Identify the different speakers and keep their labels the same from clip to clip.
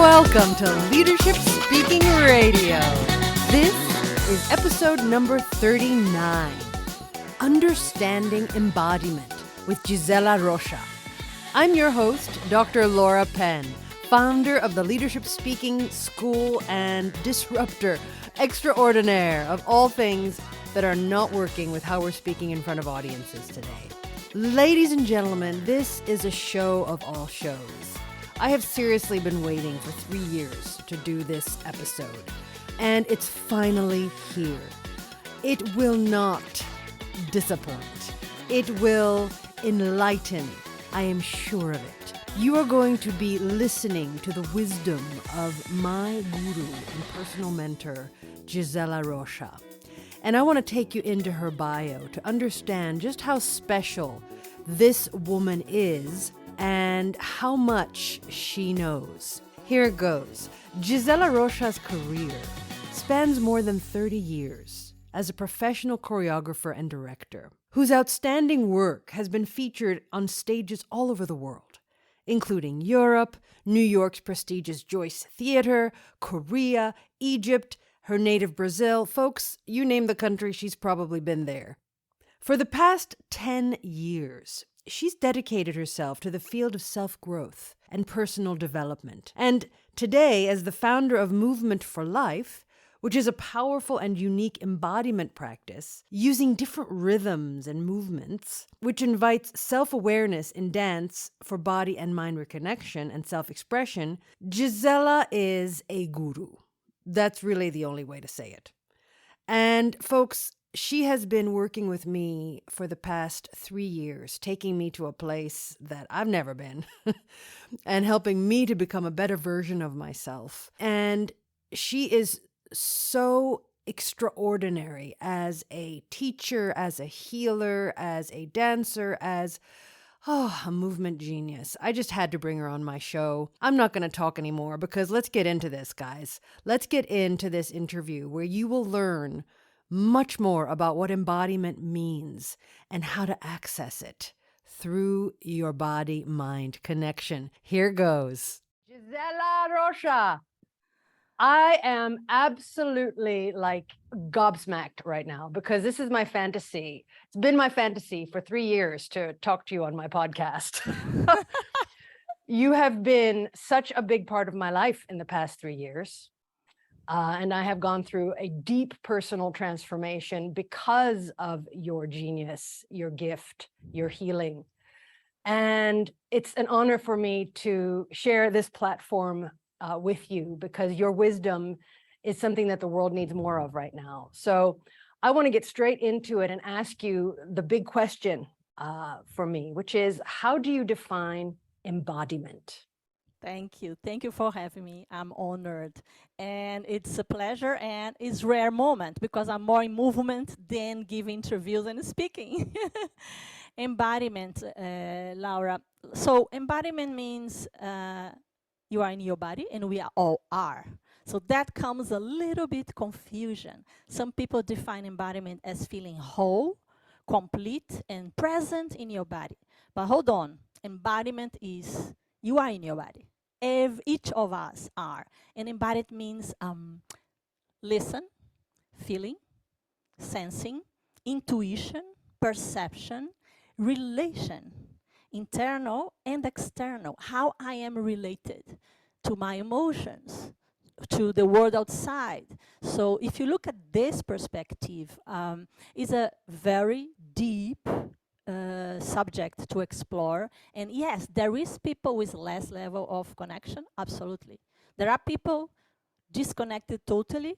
Speaker 1: Welcome to Leadership Speaking Radio. This is episode number 39, Understanding Embodiment with Gisela Rocha. I'm your host, Dr. Laura Penn, founder of the Leadership Speaking School and disruptor extraordinaire of all things that are not working with how we're speaking in front of audiences today. Ladies and gentlemen, this is a show of all shows. I have seriously been waiting for 3 years to do this episode, and it's finally here. It will not disappoint. It will enlighten. I am sure of it. You are going to be listening to the wisdom of my guru and personal mentor, Gisela Rocha. And I want to take you into her bio to understand just how special this woman is and how much she knows. Here it goes. Gisela Rocha's career spans more than 30 years as a professional choreographer and director, whose outstanding work has been featured on stages all over the world, including Europe, New York's prestigious Joyce Theater, Korea, Egypt, her native Brazil. Folks, you name the country, she's probably been there. For the past 10 years, she's dedicated herself to the field of self-growth and personal development. And today, as the founder of Movement for Life, which is a powerful and unique embodiment practice using different rhythms and movements, which invites self-awareness in dance for body and mind reconnection and self-expression, Gisela is a guru. That's really the only way to say it. And folks, she has been working with me for the past 3 years, taking me to a place that I've never been and helping me to become a better version of myself. And she is so extraordinary as a teacher, as a healer, as a dancer, as a movement genius. I just had to bring her on my show. I'm not going to talk anymore because let's get into this, guys. Let's get into this interview where you will learn much more about what embodiment means and how to access it through your body-mind connection. Here goes. Gisela Rocha. I am absolutely gobsmacked right now because this is my fantasy. It's been my fantasy for 3 years to talk to you on my podcast. You have been such a big part of my life in the past 3 years. And I have gone through a deep personal transformation because of your genius, your gift, your healing. And it's an honor for me to share this platform with you because your wisdom is something that the world needs more of right now. So I want to get straight into it and ask you the big question for me, which is, how do you define embodiment?
Speaker 2: Thank you. Thank you for having me. I'm honored. And it's a pleasure and it's a rare moment because I'm more in movement than giving interviews and speaking. Embodiment, Laura. So embodiment means you are in your body and we all are. So that comes a little bit confusion. Some people define embodiment as feeling whole, complete, and present in your body. But hold on. Embodiment is you are in your body. Each of us are. And embodied means listen, feeling, sensing, intuition, perception, relation, internal and external, how I am related to my emotions, to the world outside. So if you look at this perspective, it's a very deep subject to explore. And yes, there is people with less level of connection, absolutely. There are people disconnected totally,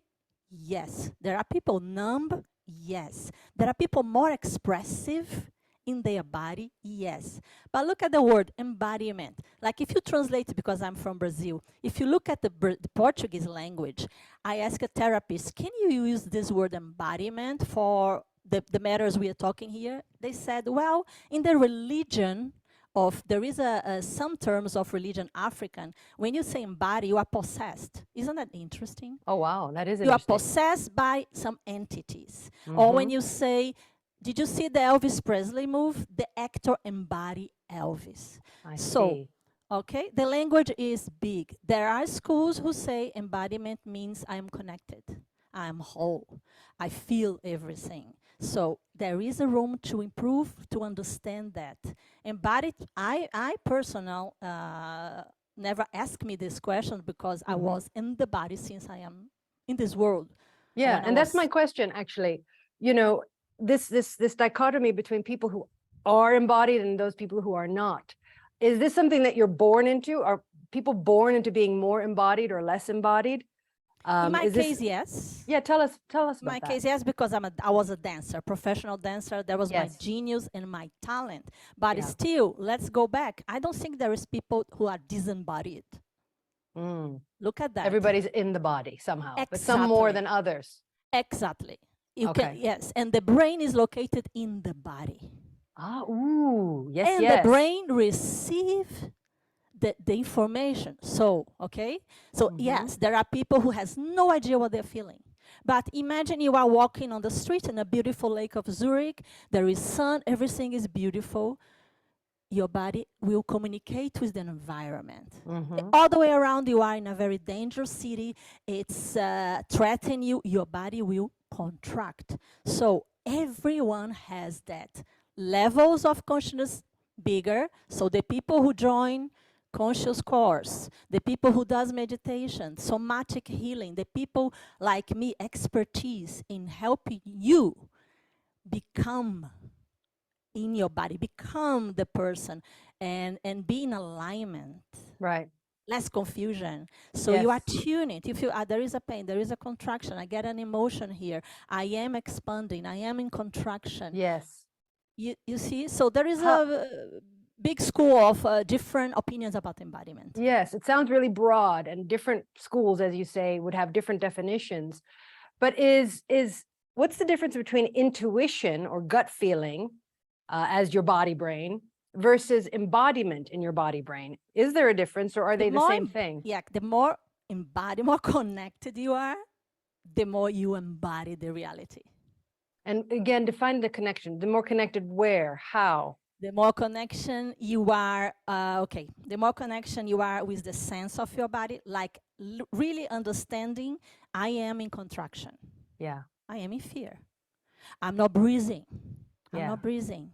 Speaker 2: yes. There are people numb, yes. There are people more expressive in their body, yes. But look at the word embodiment. Like if you translate, because I'm from Brazil, if you look at the Portuguese language, I ask a therapist, can you use this word embodiment for the matters we are talking here? They said, well, in the religion there is some terms of religion, African, when you say embody, you are possessed. Isn't that interesting?
Speaker 1: Oh, wow, that is interesting.
Speaker 2: You are possessed by some entities. Or when you say, did you see the Elvis Presley move? The actor embody Elvis.
Speaker 1: I see.
Speaker 2: Okay, the language is big. There are schools who say embodiment means I am connected, I am whole, I feel everything. So there is a room to improve, to understand that. Embodied, I personal, never asked me this question because I was in the body since I am in this world.
Speaker 1: Yeah,
Speaker 2: When I
Speaker 1: and that's my
Speaker 2: was
Speaker 1: question, actually. You know, this dichotomy between people who are embodied and those people who are not. Is this something that you're born into? Are people born into being more embodied or less embodied?
Speaker 2: in my
Speaker 1: Is this,
Speaker 2: case, yes.
Speaker 1: yeah, tell us
Speaker 2: My
Speaker 1: about that.
Speaker 2: case, yes, because I was a dancer, professional dancer. That was my
Speaker 1: Yes.
Speaker 2: genius and my talent. But
Speaker 1: Yeah.
Speaker 2: still, let's go back. I don't think there is people who are disembodied.
Speaker 1: Mm.
Speaker 2: Look at that.
Speaker 1: Everybody's in the body somehow, but some more
Speaker 2: Exactly.
Speaker 1: than others.
Speaker 2: Exactly. You can,
Speaker 1: Okay.
Speaker 2: yes, and the brain is located in the body.
Speaker 1: Ah, ooh, yes,
Speaker 2: And the
Speaker 1: yes.
Speaker 2: brain receive the information. So, okay? So, yes, there are people who has no idea what they're feeling. But imagine you are walking on the street in a beautiful lake of Zurich. There is sun, everything is beautiful. Your body will communicate with the environment. All the way around, you are in a very dangerous city. It's threatening you. Your body will contract. So everyone has that. Levels of consciousness bigger. So the people who join conscious course, the people who does meditation, somatic healing, the people like me, expertise in helping you become in your body, become the person and be in alignment.
Speaker 1: Right.
Speaker 2: Less confusion. So
Speaker 1: Yes.
Speaker 2: you are tuning it. You feel there is a pain, there is a contraction. I get an emotion here. I am expanding. I am in contraction.
Speaker 1: Yes.
Speaker 2: You see? So there is
Speaker 1: How,
Speaker 2: a big school of different opinions about embodiment.
Speaker 1: yes, it sounds really broad, and different schools, as you say, would have different definitions. But what's the difference between intuition or gut feeling as your body brain versus embodiment in your body brain? Is there a difference, or are they the same thing?
Speaker 2: Yeah, the more embodied, more connected you are, the more you embody the reality.
Speaker 1: And again, define the connection. The more connected where, how?
Speaker 2: The more connection you are, the more connection you are with the sense of your body, like really understanding, I am in contraction.
Speaker 1: Yeah.
Speaker 2: I am in fear. I'm not breathing. I'm
Speaker 1: Yeah.
Speaker 2: not breathing.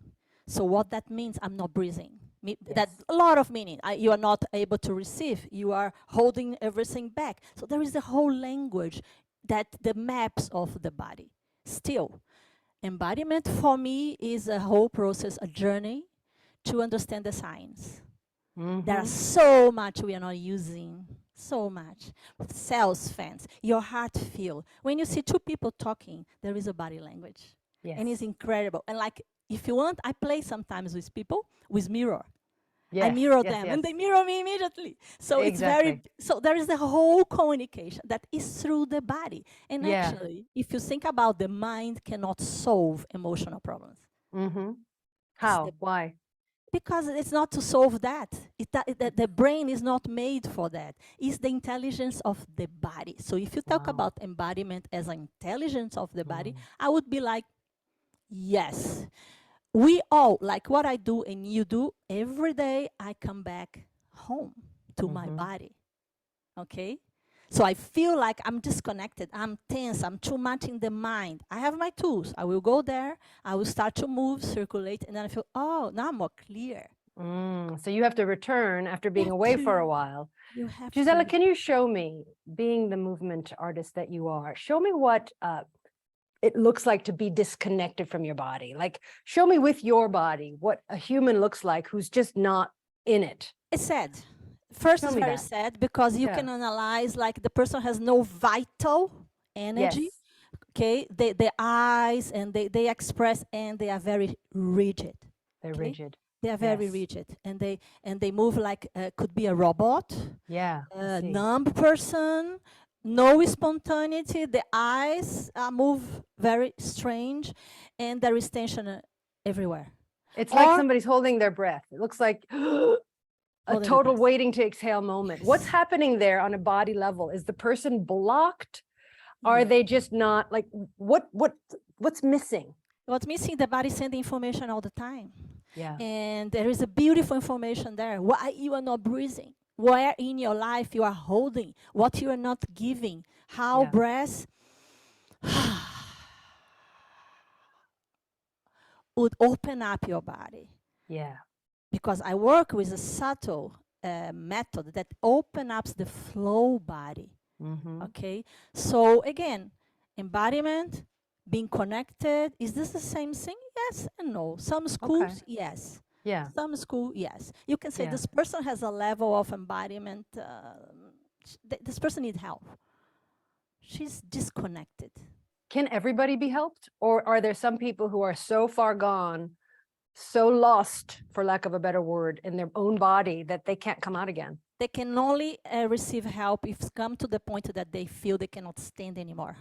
Speaker 2: So what that means, I'm not breathing. That
Speaker 1: Yes.
Speaker 2: a lot of meaning. You are not able to receive. You are holding everything back. So there is a whole language that the maps of the body. Still, embodiment for me is a whole process, a journey to understand the science. There are so much we are not using, so much. Cells, fans, your heart feel. When you see two people talking, there is a body language.
Speaker 1: Yes.
Speaker 2: And it's incredible. And like, if you want, I play sometimes with people with mirror.
Speaker 1: Yes.
Speaker 2: I mirror
Speaker 1: Yes,
Speaker 2: them
Speaker 1: yes.
Speaker 2: and they mirror me immediately. So it's
Speaker 1: Exactly.
Speaker 2: very, so there is a whole communication that is through the body. And
Speaker 1: Yeah.
Speaker 2: actually, if you think about the mind cannot solve emotional problems.
Speaker 1: How? Why?
Speaker 2: Because it's not to solve that. The brain is not made for that. It's the intelligence of the body. So if you talk about embodiment as an intelligence of the body, I would be like, yes. We all, like what I do and you do, every day I come back home to my body. Okay? So I feel like I'm disconnected, I'm tense, I'm too much in the mind. I have my tools. I will go there, I will start to move, circulate, and then I feel, oh, now I'm more clear.
Speaker 1: So you have to return after being away for a while.
Speaker 2: You have
Speaker 1: Gisela,
Speaker 2: to.
Speaker 1: can you show me, being the movement artist that you are, show me what it looks like to be disconnected from your body? Like, show me with your body what a human looks like who's just not in it.
Speaker 2: It's sad. First,
Speaker 1: Show
Speaker 2: it's
Speaker 1: me
Speaker 2: very
Speaker 1: that.
Speaker 2: sad because you can analyze like the person has no vital energy.
Speaker 1: Yes.
Speaker 2: Okay, the eyes and they express and they are very rigid.
Speaker 1: They're
Speaker 2: Okay?
Speaker 1: rigid.
Speaker 2: They are very
Speaker 1: Yes.
Speaker 2: rigid and they move like could be a robot,
Speaker 1: Yeah.
Speaker 2: a numb person, no spontaneity. The eyes move very strange, and there is tension everywhere.
Speaker 1: It's like somebody's holding their breath. It looks like a
Speaker 2: Holding the
Speaker 1: total
Speaker 2: breath.
Speaker 1: waiting to exhale moment. What's happening there on a body level? Is the person blocked? Are they just not, like, what's missing?
Speaker 2: What's missing? The body sending information all the time.
Speaker 1: Yeah.
Speaker 2: And there is a beautiful information there. Why you are not breathing, where in your life you are holding, what you are not giving, how
Speaker 1: Yeah.
Speaker 2: breath would open up your body.
Speaker 1: Yeah.
Speaker 2: Because I work with a subtle method that open up the flow body.
Speaker 1: Mm-hmm.
Speaker 2: Okay, so again, embodiment, being connected, is this the same thing? Yes and no. Some
Speaker 1: Okay.
Speaker 2: schools, yes.
Speaker 1: Yeah.
Speaker 2: Some school, yes. You can say
Speaker 1: Yeah.
Speaker 2: this person has a level of embodiment. This person needs help. She's disconnected.
Speaker 1: Can everybody be helped? Or are there some people who are so far gone, so lost, for lack of a better word, in their own body that they can't come out again?
Speaker 2: They can only receive help if it's come to the point that they feel they cannot stand anymore.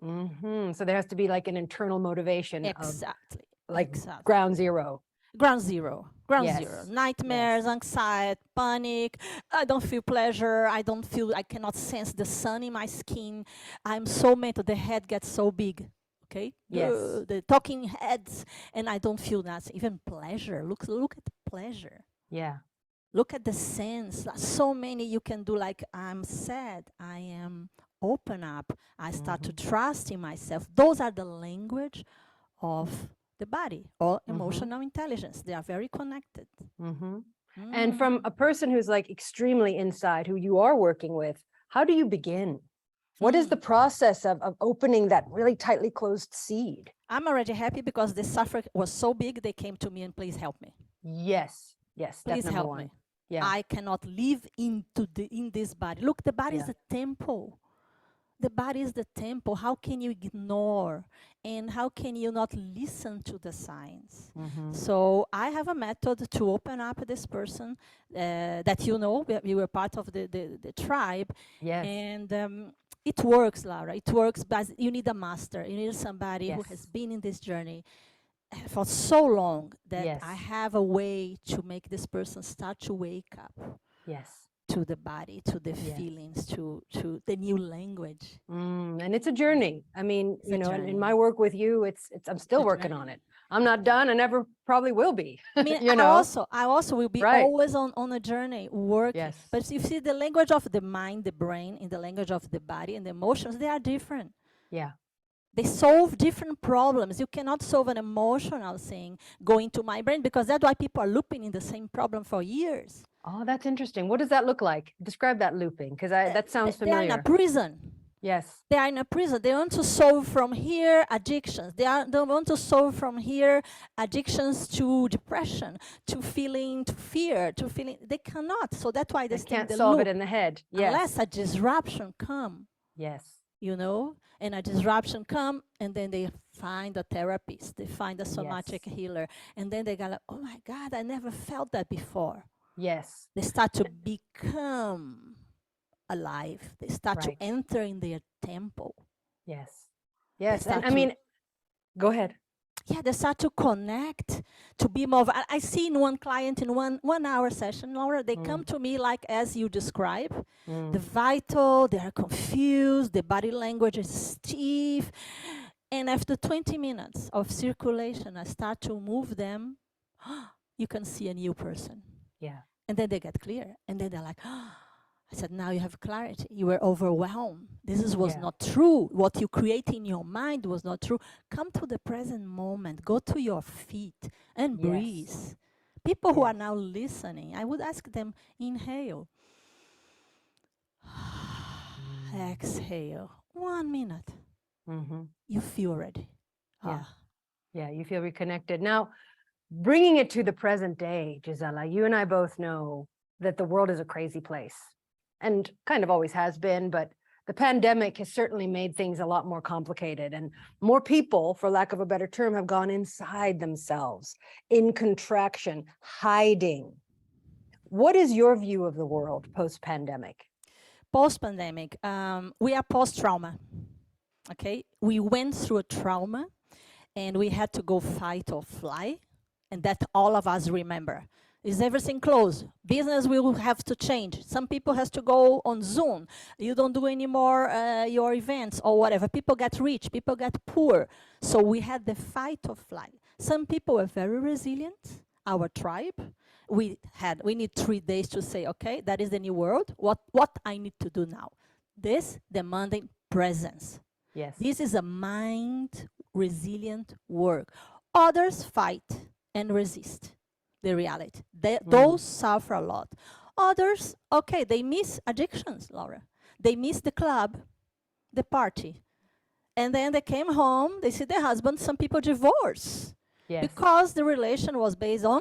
Speaker 1: Mm-hmm. So there has to be like an internal motivation
Speaker 2: Exactly.
Speaker 1: of like
Speaker 2: Exactly.
Speaker 1: ground zero.
Speaker 2: Ground zero. Ground
Speaker 1: Yes.
Speaker 2: zero. Nightmares,
Speaker 1: Yes.
Speaker 2: anxiety, panic. I don't feel pleasure. I cannot sense the sun in my skin. I'm so mental. The head gets so big. Okay?
Speaker 1: Yes.
Speaker 2: The talking heads, and I don't feel nothing. Even pleasure. Look at the pleasure.
Speaker 1: Yeah.
Speaker 2: Look at the sense. So many you can do, like I'm sad. I am open up. I start to trust in myself. Those are the language of the body or emotional intelligence. They are very connected.
Speaker 1: Mm-hmm. And from a person who's like extremely inside, who you are working with, how do you begin? What is the process of opening that really tightly closed seed?
Speaker 2: I'm already happy because the suffering was so big, they came to me and please help me.
Speaker 1: Yes. Yes. Step
Speaker 2: Please
Speaker 1: number
Speaker 2: help
Speaker 1: one.
Speaker 2: me.
Speaker 1: Yeah.
Speaker 2: I cannot live in this body. Look, the body is a temple. The body is the temple. How can you ignore? And how can you not listen to the signs? So I have a method to open up this person that we were part of the tribe.
Speaker 1: Yes.
Speaker 2: And it works, Laura. It works, but you need a master. You need somebody who
Speaker 1: Yes.
Speaker 2: has been in this journey for so long that
Speaker 1: Yes.
Speaker 2: I have a way to make this person start to wake up
Speaker 1: Yes.
Speaker 2: to the body, to the
Speaker 1: Yes.
Speaker 2: feelings, to the new language.
Speaker 1: And it's a journey. I mean,
Speaker 2: It's a
Speaker 1: in
Speaker 2: journey.
Speaker 1: my work with you, it's I'm still working on it. I'm not done. I never probably will be.
Speaker 2: I mean,
Speaker 1: you
Speaker 2: I
Speaker 1: know?
Speaker 2: also will be
Speaker 1: Right.
Speaker 2: always on a journey working.
Speaker 1: Yes.
Speaker 2: But you see, the language of the mind, the brain, and the language of the body and the emotions, they are different.
Speaker 1: Yeah.
Speaker 2: They solve different problems. You cannot solve an emotional thing going to my brain, because that's why people are looping in the same problem for years.
Speaker 1: Oh, that's interesting. What does that look like? Describe that looping, because that sounds
Speaker 2: They are in
Speaker 1: familiar.
Speaker 2: a prison.
Speaker 1: Yes.
Speaker 2: They are in a prison. They want to solve from here addictions. They want to solve from here addictions to depression, to feeling, to fear, to feeling. They cannot. So that's why they stay in
Speaker 1: can't
Speaker 2: the
Speaker 1: solve
Speaker 2: loop.
Speaker 1: it in the head. Yes.
Speaker 2: Unless a disruption come.
Speaker 1: Yes.
Speaker 2: And a disruption come, and then they find a therapist. They find a somatic healer. And then they go like, oh my God, I never felt that before.
Speaker 1: Yes.
Speaker 2: They start to become alive. They start to enter in their temple.
Speaker 1: Yes. Yes. And I mean, go ahead.
Speaker 2: Yeah, they start to connect, to be more. I see in one client in 1 hour session, Laura, they come to me like as you describe. The vital, they are confused, the body language is stiff. And after 20 minutes of circulation, I start to move them. You can see a new person.
Speaker 1: Yeah.
Speaker 2: And then they get clear. And then they're like, I said, now you have clarity. You were overwhelmed. This was not true. What you create in your mind was not true. Come to the present moment. Go to your feet and breathe. People who are now listening, I would ask them, inhale. Exhale. 1 minute. You feel ready.
Speaker 1: Yeah, you feel reconnected. Now, bringing it to the present day, Gisela, you and I both know that the world is a crazy place. And kind of always has been, but the pandemic has certainly made things a lot more complicated, and more people, for lack of a better term, have gone inside themselves, in contraction, hiding. What is your view of the world post-pandemic?
Speaker 2: Post-pandemic, we are post-trauma, okay? We went through a trauma, and we had to go fight or fly, and that all of us remember. Is everything closed? Business will have to change. Some people has to go on Zoom. You don't do anymore your events or whatever. People get rich, people get poor. So we had the fight or flight. Some people were very resilient. our tribe. We need 3 days to say, okay, that is the new world. What I need to do now? This demanding presence.
Speaker 1: Yes.
Speaker 2: This is a mind resilient work. Others fight and resist the reality. Those suffer a lot. Others, okay, they miss addictions, Laura. They miss the club, the party. And then they came home, they see their husband, some people divorce.
Speaker 1: Yes.
Speaker 2: Because the relation was based on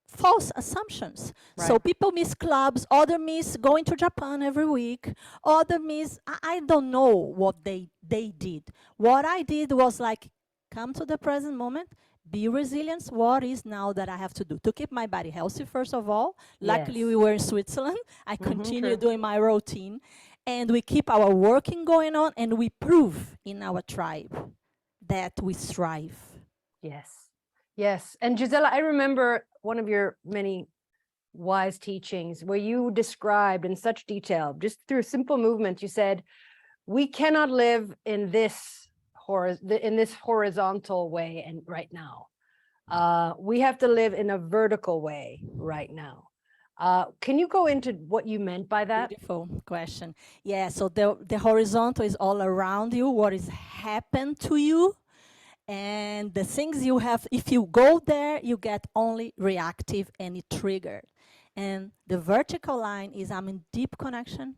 Speaker 2: false assumptions.
Speaker 1: Right.
Speaker 2: So people miss clubs, other miss going to Japan every week, other miss, I don't know what they did. What I did was like, come to the present moment, be resilient. What is now that I have to do? To keep my body healthy, first of all. Luckily,
Speaker 1: Yes.
Speaker 2: we were in Switzerland. I continue
Speaker 1: true.
Speaker 2: doing my routine. And we keep our working going on, and we prove in our tribe that we strive.
Speaker 1: Yes. Yes. And Gisela, I remember one of your many wise teachings where you described in such detail, just through simple movements, you said, we cannot live in this horizontal way and right now. We have to live in a vertical way right now. Can you go into what you meant by that?
Speaker 2: Beautiful question. Yeah, so the horizontal is all around you, what is happened to you, and the things you have. If you go there, you get only reactive and it triggered. And the vertical line is I'm in deep connection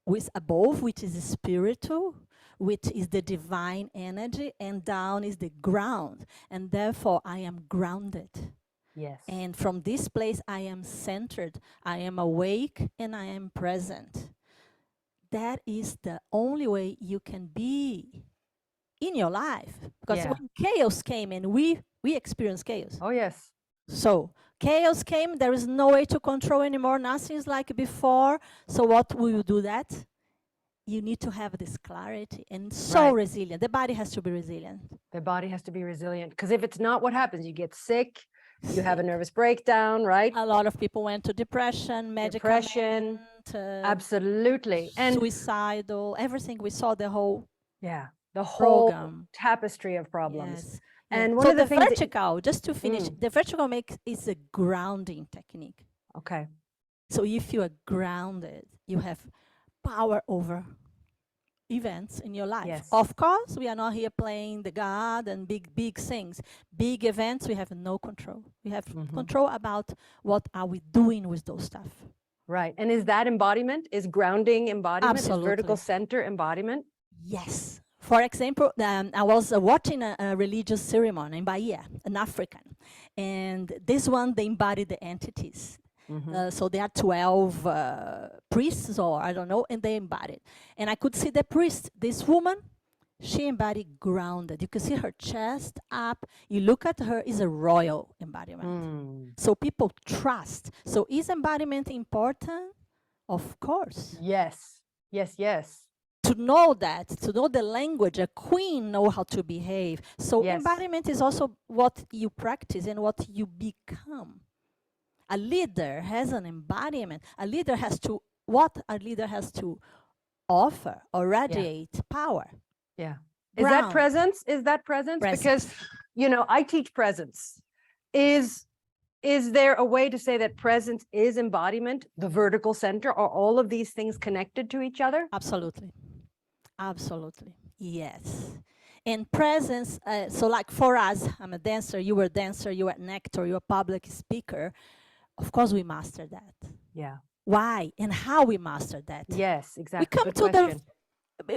Speaker 2: with above, which is spiritual, which is the divine energy, and down is the ground. And therefore, I am grounded.
Speaker 1: Yes.
Speaker 2: And from this place, I am centered, I am awake, and I am present. That is the only way you can be in your life. Because when chaos came, and we experienced chaos.
Speaker 1: Oh, yes.
Speaker 2: So chaos came, there is no way to control anymore, nothing is like before. So what will you do that? You need to have this clarity and resilient. The body has to be resilient.
Speaker 1: The body has to be resilient, because if it's not, what happens? You get sick, you have a nervous breakdown, right?
Speaker 2: A lot of people went to depression,
Speaker 1: Depression, absolutely, and
Speaker 2: suicidal, everything. We saw the whole
Speaker 1: the whole
Speaker 2: program.
Speaker 1: Tapestry of problems.
Speaker 2: Yes.
Speaker 1: And
Speaker 2: one
Speaker 1: so
Speaker 2: of
Speaker 1: the
Speaker 2: things vertical, just to finish, the vertical is a grounding technique.
Speaker 1: Okay.
Speaker 2: So if you are grounded, you have power over events in your life.
Speaker 1: Yes.
Speaker 2: Of course, we are not here playing the God and big things. Big events, we have no control. We have control about what are we doing with those stuff.
Speaker 1: Right. And is that embodiment? Is grounding embodiment?
Speaker 2: Absolutely.
Speaker 1: Is vertical center embodiment?
Speaker 2: Yes. For example, I was watching a religious ceremony in Bahia, an African. And this one, they embodied the entities. So there are 12 priests, or I don't know, and they embodied. And I could see the priest, this woman, she embodied grounded. You can see her chest up. You look at her, is a royal embodiment. So people trust. So is embodiment important? Of course.
Speaker 1: Yes. Yes, yes.
Speaker 2: To know that, to know the language, a queen know how to behave. So embodiment is also what you practice and what you become. A leader has an embodiment. A leader has to, what a leader has to offer or radiate power.
Speaker 1: Yeah. Is that presence? Is that presence? Because, you know, I teach presence. Is there a way to say that presence is embodiment, the vertical center? Are all of these things connected to each other?
Speaker 2: Absolutely. Absolutely. Yes. And presence, so like for us, I'm a dancer, you were a dancer, you were an actor, you're a public speaker. Of course, we master that.
Speaker 1: Yeah.
Speaker 2: Why and how we master that?
Speaker 1: Yes, exactly.
Speaker 2: We come to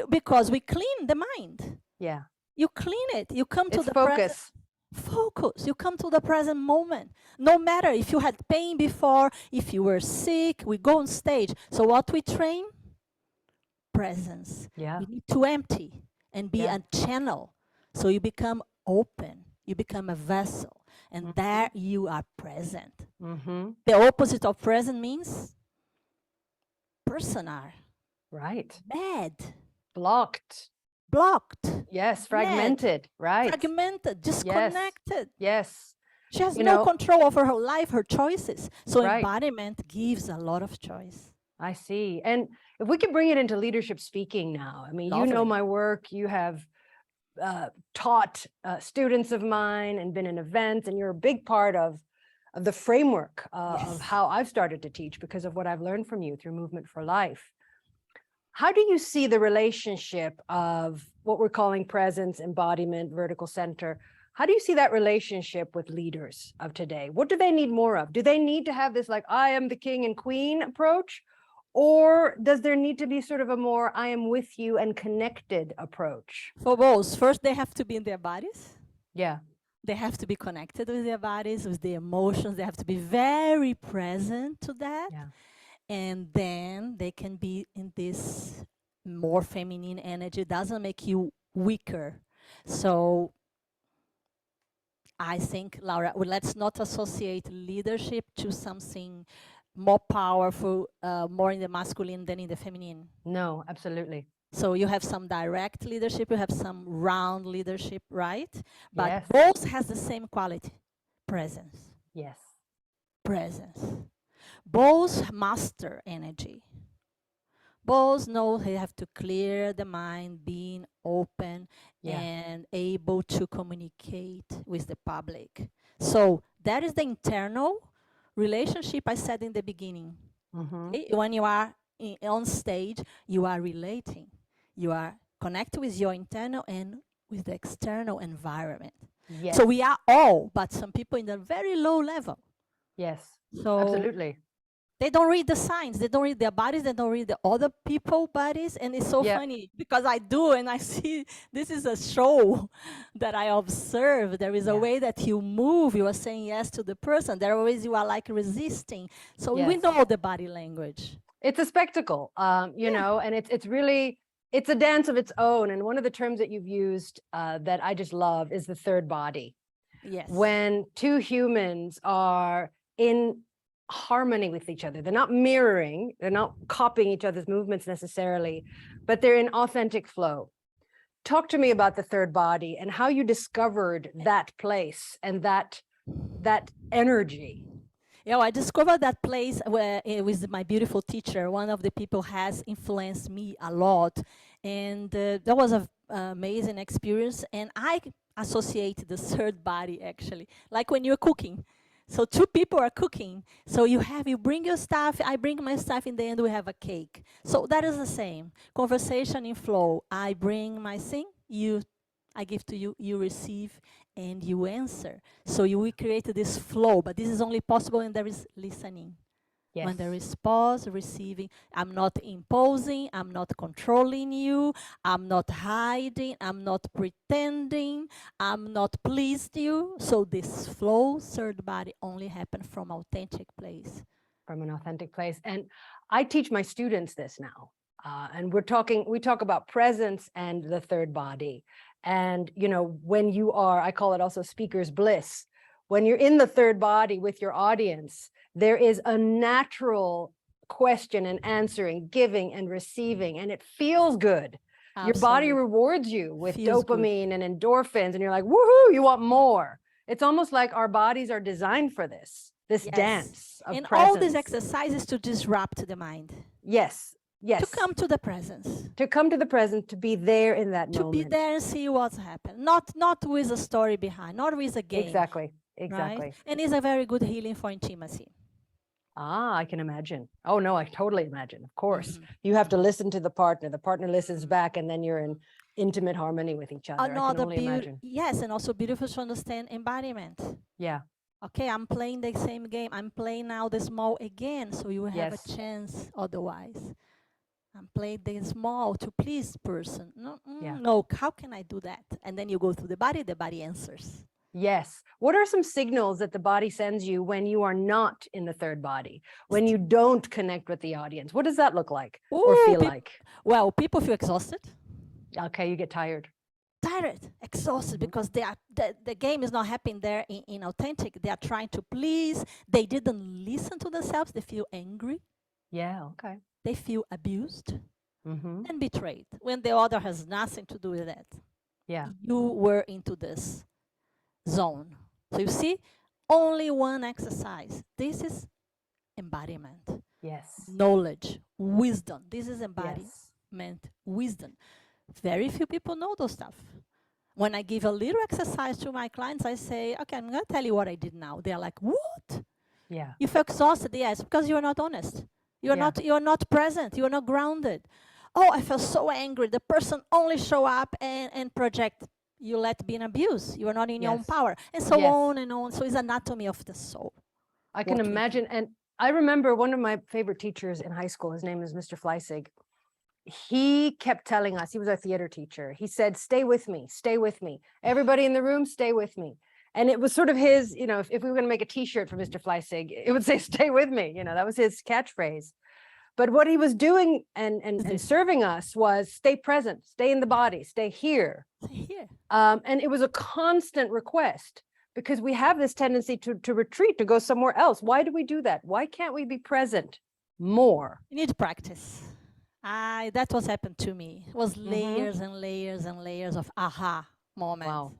Speaker 2: because we clean the mind.
Speaker 1: Yeah.
Speaker 2: You clean it. You come to the
Speaker 1: focus.
Speaker 2: Focus. You come to the present moment. No matter if you had pain before, if you were sick, we go on stage. So what we train? Presence.
Speaker 1: Yeah.
Speaker 2: You need to empty and be a channel. So you become open. You become a vessel. And there you are present. The opposite of present means personal.
Speaker 1: Right.
Speaker 2: Bad.
Speaker 1: Blocked. Yes, fragmented. Right.
Speaker 2: Fragmented, disconnected.
Speaker 1: Yes.
Speaker 2: She has no control over her life, her choices. So embodiment gives a lot of choice.
Speaker 1: I see. And if we could bring it into leadership speaking now, I mean, you know my work, you have taught students of mine and been in events, and you're a big part of the framework of how I've started to teach because of what I've learned from you through Movement for Life. How do you see the relationship of what we're calling presence, embodiment, vertical center? How do you see that relationship with leaders of today? What do they need more of? Do they need to have this like, I am the king and queen approach? Or does there need to be sort of a more, I am with you and connected approach?
Speaker 2: For both, first they have to be in their bodies.
Speaker 1: Yeah.
Speaker 2: They have to be connected with their bodies, with the emotions. They have to be very present to that.
Speaker 1: Yeah.
Speaker 2: And then they can be in this more feminine energy. It doesn't make you weaker. So I think, Laura, well, let's not associate leadership to something more powerful, more in the masculine than in the feminine.
Speaker 1: No, absolutely.
Speaker 2: So you have some direct leadership, you have some round leadership, right? But
Speaker 1: Yes.
Speaker 2: both has the same quality, presence.
Speaker 1: Yes.
Speaker 2: Presence. Both master energy. Both know they have to clear the mind, being open and able to communicate with the public. So that is the internal relationship I said in the beginning. Okay? When you are on stage, you are relating. You are connected with your internal and with the external environment.
Speaker 1: Yes.
Speaker 2: So we are all, but some people in a very low level.
Speaker 1: Yes.
Speaker 2: So
Speaker 1: absolutely.
Speaker 2: They don't read the signs. They don't read their bodies. They don't read the other people's bodies. And it's so funny because I do, and I see this is a show that I observe. There is a way that you move. You are saying yes to the person. There are ways you are like resisting. So we know the body language.
Speaker 1: It's a spectacle, you know, and it's really, it's a dance of its own. And one of the terms that you've used that I just love is the third body.
Speaker 2: Yes.
Speaker 1: When two humans are in harmony with each other, they're not mirroring, they're not copying each other's movements necessarily, but they're in authentic flow. Talk to me about the third body and how you discovered that place and that energy.
Speaker 2: Yeah, I discovered that place where with my beautiful teacher. One of the people has influenced me a lot, and that was an amazing experience. And I associate the third body actually, like when you're cooking. So two people are cooking. So you bring your stuff, I bring my stuff, in the end we have a cake. So that is the same. Conversation in flow. I bring my thing, I give to you, you receive, and you answer. So we created this flow, but this is only possible when there is listening. Yes. When there is pause, receiving. I'm not imposing, I'm not controlling you, I'm not hiding, I'm not pretending, I'm not pleased you. So this flow, third body, only happens from authentic place.
Speaker 1: From an authentic place. And I teach my students this now. And we talk about presence and the third body. And, you know, when you are, I call it also speaker's bliss. When you're in the third body with your audience, there is a natural question and answering, giving and receiving, and it feels good. Absolutely. Your body rewards you with dopamine and endorphins, and you're like, woohoo, you want more. It's almost like our bodies are designed for this dance of
Speaker 2: and
Speaker 1: presence.
Speaker 2: All these exercises to disrupt the mind.
Speaker 1: Yes. Yes.
Speaker 2: To come to the presence.
Speaker 1: To come to the present, to be there in that moment.
Speaker 2: To be there and see what's happened. Not with a story behind, not with a game.
Speaker 1: Exactly.
Speaker 2: Right? And it's a very good healing for intimacy.
Speaker 1: Ah, I can imagine. Oh, no, I totally imagine. Of course. You have to listen to the partner listens back, and then you're in intimate harmony with each other. I can only imagine.
Speaker 2: Yes, and also beautiful to understand embodiment.
Speaker 1: Yeah.
Speaker 2: Okay, I'm playing the same game. I'm playing now the small again, so you will have a chance otherwise. I'm playing the small to please person. No, how can I do that? And then you go through the body answers.
Speaker 1: Yes. What are some signals that the body sends you when you are not in the third body, when you don't connect with the audience? What does that look like or feel like?
Speaker 2: Well, people feel exhausted.
Speaker 1: Okay, you get tired.
Speaker 2: Exhausted, because the game is not happening there in authentic. They are trying to please. They didn't listen to themselves. They feel angry.
Speaker 1: Yeah, okay.
Speaker 2: They feel abused and betrayed when the other has nothing to do with that.
Speaker 1: Yeah.
Speaker 2: You were into this zone. So you see, only one exercise. This is embodiment.
Speaker 1: Yes.
Speaker 2: Knowledge, wisdom. This is embodiment, wisdom. Very few people know those stuff. When I give a little exercise to my clients, I say, okay, I'm going to tell you what I did now. They're like, what?
Speaker 3: Yeah.
Speaker 2: You feel exhausted? Yes, because you're not honest.
Speaker 3: Yeah.
Speaker 2: You're not present. You're not grounded. Oh, I felt so angry. The person only show up and project. You let be an abuse. You are not in your own
Speaker 3: Yes.
Speaker 2: power. And so
Speaker 3: Yes.
Speaker 2: on and on. So it's anatomy of the soul.
Speaker 3: I can
Speaker 2: What we do.
Speaker 3: imagine. And I remember one of my favorite teachers in high school, his name is Mr. Fleissig. He kept telling us, he was our theater teacher. He said, stay with me, stay with me. Everybody in the room, stay with me. And it was sort of his, if we were going to make a t-shirt for Mr. Fleissig, it would say, stay with me. That was his catchphrase. But what he was doing and serving us was stay present, stay in the body, stay here.
Speaker 2: Here.
Speaker 3: And it was a constant request because we have this tendency to retreat, to go somewhere else. Why do we do that? Why can't we be present more?
Speaker 2: You need to practice. That was happened to me. It was layers and layers and layers of aha moments.
Speaker 3: Wow.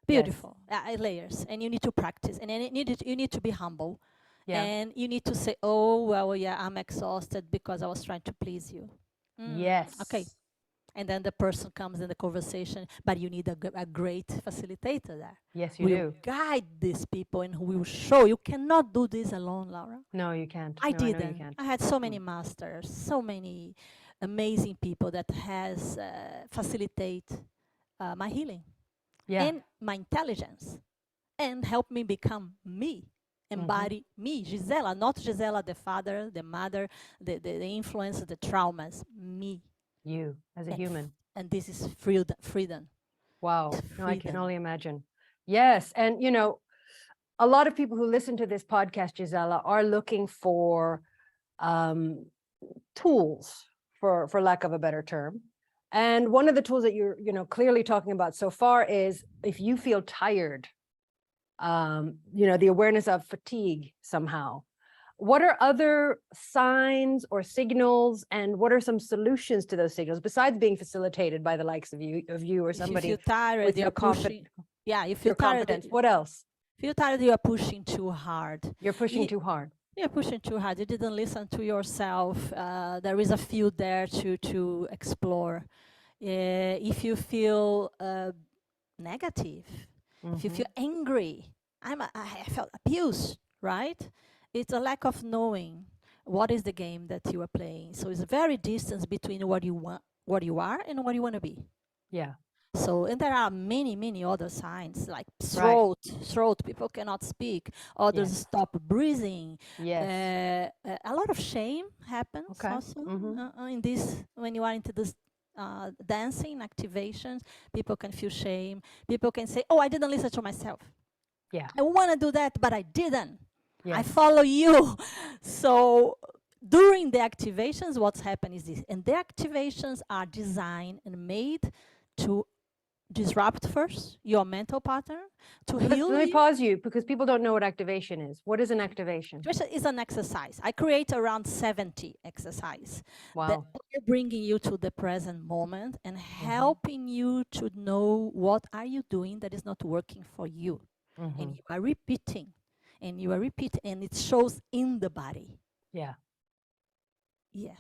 Speaker 2: Beautiful. Layers. And you need to practice. And then you need to be humble.
Speaker 3: Yeah.
Speaker 2: And you need to say, oh, well, yeah, I'm exhausted because I was trying to please you.
Speaker 3: Yes.
Speaker 2: Okay. And then the person comes in the conversation, but you need a great facilitator there.
Speaker 3: Yes, you
Speaker 2: will
Speaker 3: do.
Speaker 2: guide these people and who will show. You cannot do this alone, Laura.
Speaker 3: No, you can't.
Speaker 2: I
Speaker 3: No, know
Speaker 2: didn't.
Speaker 3: you can't.
Speaker 2: I had so many masters, so many amazing people that has facilitate my healing and my intelligence and help me become me. Embody me, Gisela, not Gisela, the father, the mother, the influence, the traumas, me.
Speaker 3: You as a human.
Speaker 2: And this is freedom.
Speaker 3: Wow. No, I can only imagine. Yes. And, a lot of people who listen to this podcast, Gisela, are looking for tools, for lack of a better term. And one of the tools that you're, clearly talking about so far is if you feel tired, the awareness of fatigue somehow. What are other signs or signals, and what are some solutions to those signals besides being facilitated by the likes of you or somebody?
Speaker 2: If you feel tired,
Speaker 3: with your
Speaker 2: if you're tired,
Speaker 3: what else?
Speaker 2: If you're tired, you are pushing too hard.
Speaker 3: You're pushing too hard.
Speaker 2: You're pushing too hard. You didn't listen to yourself. There is a field there to explore. If you feel negative, if you feel angry, I felt abused, right? It's a lack of knowing what is the game that you are playing. So it's a very distance between what you want, what you are, and what you want to be.
Speaker 3: Yeah.
Speaker 2: So, and there are many other signs like throat. People cannot speak. Others stop breathing.
Speaker 3: Yes.
Speaker 2: A lot of shame happens also in this when you are into this dancing activations. People can feel shame. People can say, "Oh, I didn't listen to myself.
Speaker 3: Yeah.
Speaker 2: I want to do that, but I didn't.
Speaker 3: Yes.
Speaker 2: I follow you." So during the activations, what's happened is this, and the activations are designed and made to disrupt first your mental pattern, to heal.
Speaker 3: Let me pause you because people don't know what activation is. What is an activation?
Speaker 2: Activation is an exercise. I create around 70 exercise that are bringing you to the present moment and helping you to know what are you doing that is not working for you. And you are repeating, and and it shows in the body.
Speaker 3: Yeah.
Speaker 2: Yeah.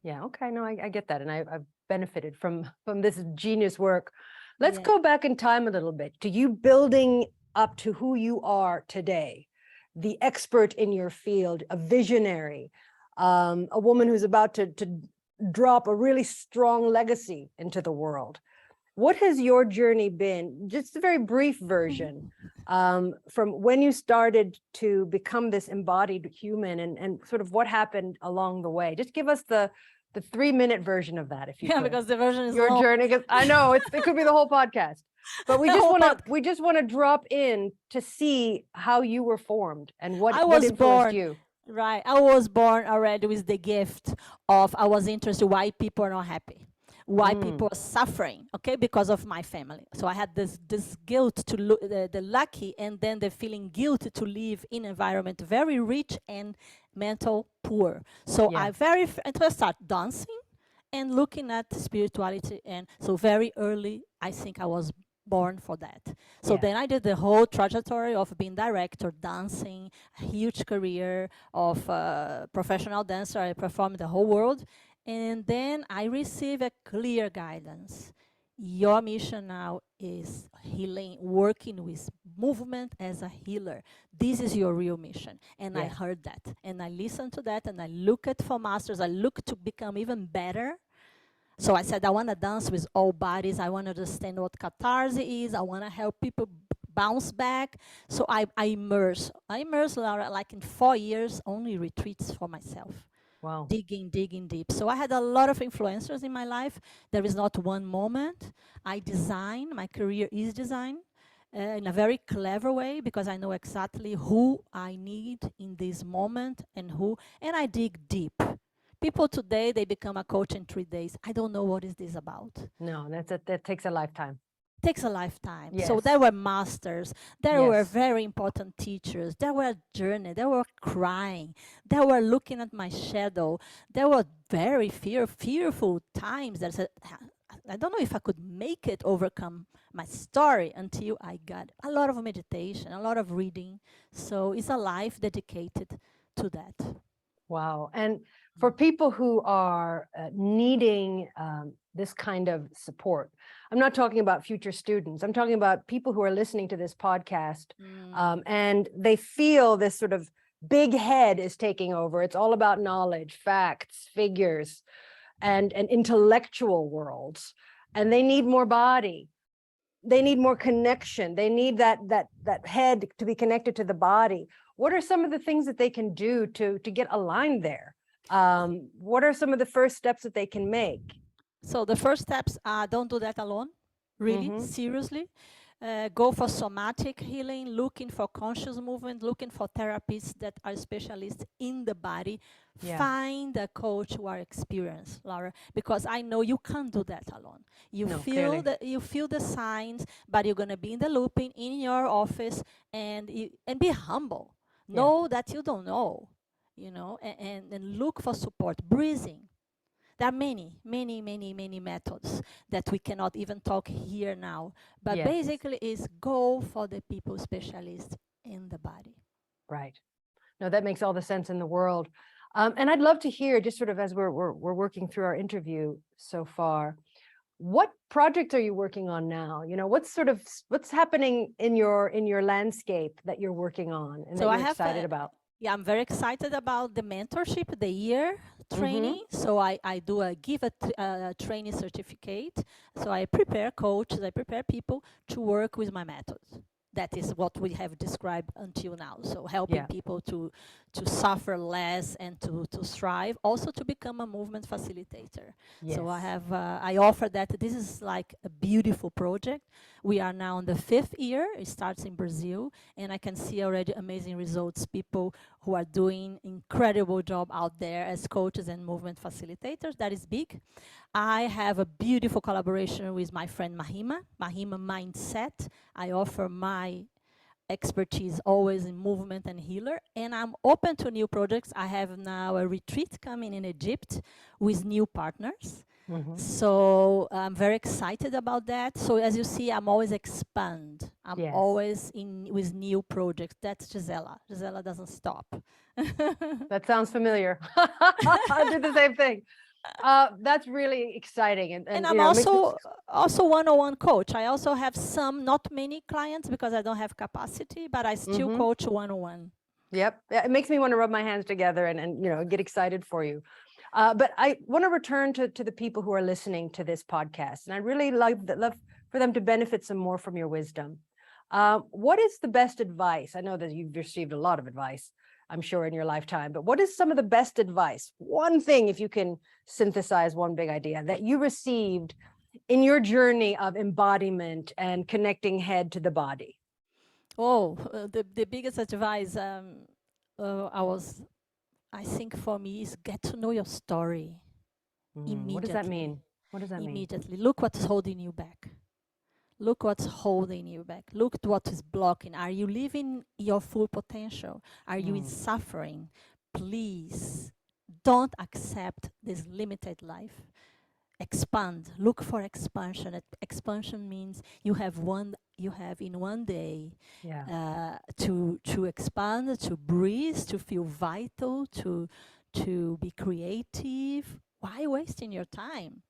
Speaker 3: Yeah. Okay. No, I get that. And I've benefited from this genius work. Let's go back in time a little bit to you building up to who you are today, the expert in your field, a visionary, a woman who's about to drop a really strong legacy into the world. What has your journey been? Just a very brief version from when you started to become this embodied human and sort of what happened along the way. Just give us the 3-minute version of that, if you could.
Speaker 2: Because the version is
Speaker 3: your
Speaker 2: long.
Speaker 3: journey. I know it could be the whole podcast, but we just want to drop in to see how you were formed and what influenced you.
Speaker 2: Right, I was born already with the gift of I was interested why people are not happy, why people are suffering, okay, because of my family. So I had this guilt to the lucky, and then the feeling guilt to live in environment very rich and mental poor. So I start dancing and looking at spirituality, and so very early I think I was born for that. So then I did the whole trajectory of being director, dancing, a huge career of professional dancer. I performed the whole world, and then I received a clear guidance. your mission now is healing, working with movement as a healer. This is your real mission. And I
Speaker 3: Yes.
Speaker 2: heard that. And I listened to that and I look at for masters. I look to become even better. So I said, I want to dance with all bodies. I want to understand what catharsis is. I want to help people bounce back. So I immerse. I immerse, Laura, like in 4 years, only retreats for myself.
Speaker 3: Wow.
Speaker 2: Digging deep. So I had a lot of influencers in my life. There is not one moment. I design, my career is design in a very clever way because I know exactly who I need in this moment and I dig deep. People today, they become a coach in 3 days. I don't know what is this about.
Speaker 3: No, that takes a lifetime.
Speaker 2: Takes a lifetime.
Speaker 3: Yes.
Speaker 2: So there were masters, there were
Speaker 3: Yes.
Speaker 2: very important teachers, there were journey, there were crying, there were looking at my shadow, there were very fearful times that said, I don't know if I could make it overcome my story until I got a lot of meditation, a lot of reading. So it's a life dedicated to that.
Speaker 3: Wow. And for people who are needing this kind of support, I'm not talking about future students. I'm talking about people who are listening to this podcast and they feel this sort of big head is taking over. It's all about knowledge, facts, figures, and intellectual worlds. And they need more body. They need more connection. They need that head to be connected to the body. What are some of the things that they can do to get aligned there? What are some of the first steps that they can make?
Speaker 2: So the first steps are don't do that alone, really, seriously. Go for somatic healing, looking for conscious movement, looking for therapists that are specialists in the body.
Speaker 3: Yeah.
Speaker 2: Find a coach who are experienced, Laura, because I know you can't do that alone. You feel the signs, but you're gonna be in the looping in your office and be humble. Know that you don't know, and look for support. Breathing. There are many methods that we cannot even talk here now. But basically is go for the people specialists in the body.
Speaker 3: Right. No, that makes all the sense in the world. And I'd love to hear, just sort of as we're working through our interview so far, what projects are you working on now? What's happening in your landscape that you're working on and that you're excited about?
Speaker 2: Yeah, I'm very excited about the mentorship, the year training. So I give a training certificate. So I prepare coaches, I prepare people to work with my methods. That is what we have described until now. So helping people to suffer less and to strive, also to become a movement facilitator.
Speaker 3: Yes.
Speaker 2: So I offer that. This is like a beautiful project. We are now in the 5th year. It starts in Brazil, and I can see already amazing results. People who are doing incredible job out there as coaches and movement facilitators. That is big. I have a beautiful collaboration with my friend Mahima Mindset. I offer my expertise always in movement and healer, and I'm open to new projects. I have now a retreat coming in Egypt with new partners. So I'm very excited about that. So as you see, I'm always expand. I'm always with new projects. That's Gisela. Gisela doesn't stop.
Speaker 3: That sounds familiar. I did the same thing. That's really exciting. And
Speaker 2: I'm also one-on-one coach. I also have not many clients because I don't have capacity, but I still coach one-on-one.
Speaker 3: Yep. It makes me want to rub my hands together and get excited for you. But I want to return to the people who are listening to this podcast. And I really love for them to benefit some more from your wisdom. What is the best advice? I know that you've received a lot of advice, I'm sure, in your lifetime, but what is some of the best advice? One thing, if you can synthesize one big idea that you received in your journey of embodiment and connecting head to the body.
Speaker 2: The biggest advice I think for me is get to know your story immediately.
Speaker 3: What does that mean?
Speaker 2: Immediately. Look what's holding you back. Look what's holding you back. Look at what is blocking. Are you living your full potential? Are you in suffering? Please don't accept this limited life. Expand. Look for expansion. Expansion means you have in one day to expand, to breathe, to feel vital, to be creative. Why wasting your time?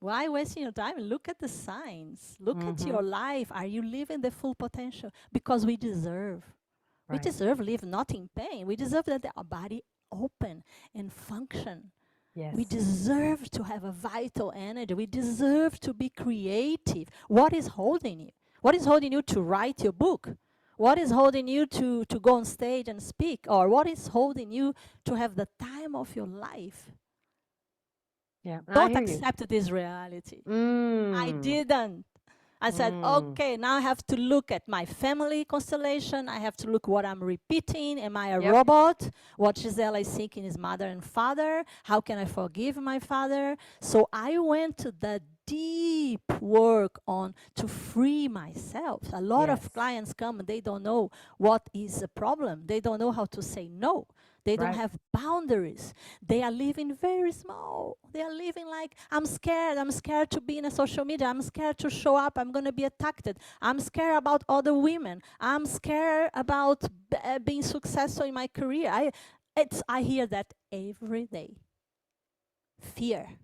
Speaker 2: Why wasting your time? Look at the signs. Look at your life. Are you living the full potential? Because we deserve. We
Speaker 3: Right.
Speaker 2: deserve live not in pain. We deserve that our body open and function. We
Speaker 3: Yes.
Speaker 2: deserve to have a vital energy. We deserve to be creative. What is holding you? What is holding you to write your book? What is holding you to go on stage and speak? Or what is holding you to have the time of your life?
Speaker 3: Yeah. I
Speaker 2: Don't
Speaker 3: hear you.
Speaker 2: accept this reality. I
Speaker 3: Mm.
Speaker 2: didn't. I said,
Speaker 3: Mm.
Speaker 2: okay, now I have to look at my family constellation. I have to look what I'm repeating. Am I a
Speaker 3: Yep.
Speaker 2: robot? What Gisela is seeking is mother and father. How can I forgive my father? So I went to the deep work on to free myself. A lot
Speaker 3: Yes.
Speaker 2: of clients come and they don't know what is the problem. They don't know how to say no. They don't
Speaker 3: Right.
Speaker 2: have boundaries. They are living very small. They are living like, I'm scared. I'm scared to be in a social media. I'm scared to show up. I'm going to be attacked. I'm scared about other women. I'm scared about being successful in my career. I hear that every day. Fear.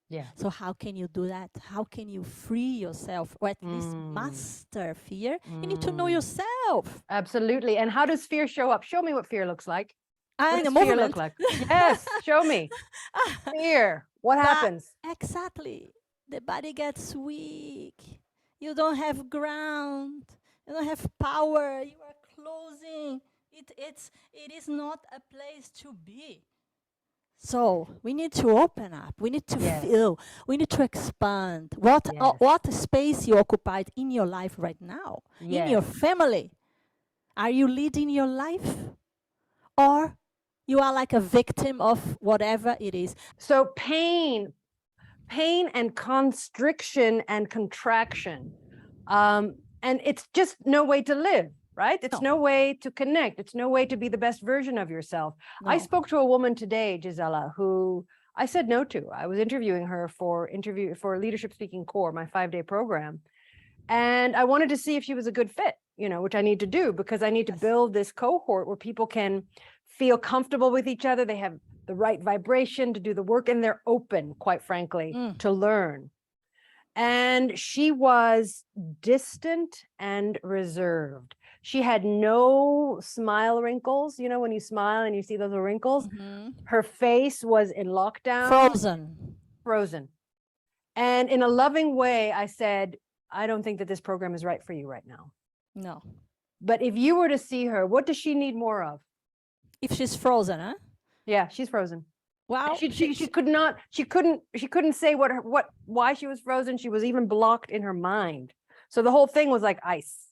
Speaker 3: Yeah.
Speaker 2: So how can you do that? How can you free yourself or at least master fear? You need to know yourself.
Speaker 3: Absolutely. And how does fear show up? Show me what fear looks like. What
Speaker 2: In the
Speaker 3: does fear look
Speaker 2: movement.
Speaker 3: like? Yes, show me. Fear. What happens?
Speaker 2: Exactly. The body gets weak. You don't have ground. You don't have power. You are closing. It is not a place to be. So we need to open up. We need to
Speaker 3: Yes.
Speaker 2: feel. We need to expand.
Speaker 3: Yes.
Speaker 2: What space you occupied in your life right now? In your
Speaker 3: Yes.
Speaker 2: family? Are you leading your life? Or you are like a victim of whatever it is?
Speaker 3: So pain and constriction and contraction. And it's just no way to live, right? It's no way to connect. It's no way to be the best version of yourself. I
Speaker 2: No.
Speaker 3: spoke to a woman today, Gisela, who I said no to. I was interviewing her for Leadership Speaking Core, my 5-day program. And I wanted to see if she was a good fit, which I need to do because I need to build this cohort where people can feel comfortable with each other. They have the right vibration to do the work and they're open, quite frankly, to learn. And she was distant and reserved. She had no smile wrinkles. When you smile and you see those wrinkles, her face was in lockdown. Frozen. And in a loving way, I said, I don't think that this program is right for you right now.
Speaker 2: No.
Speaker 3: But if you were to see her, what does she need more of?
Speaker 2: If she's frozen, huh?
Speaker 3: Yeah, she's frozen.
Speaker 2: Wow.
Speaker 3: She couldn't say why she was frozen. She was even blocked in her mind. So the whole thing was like ice.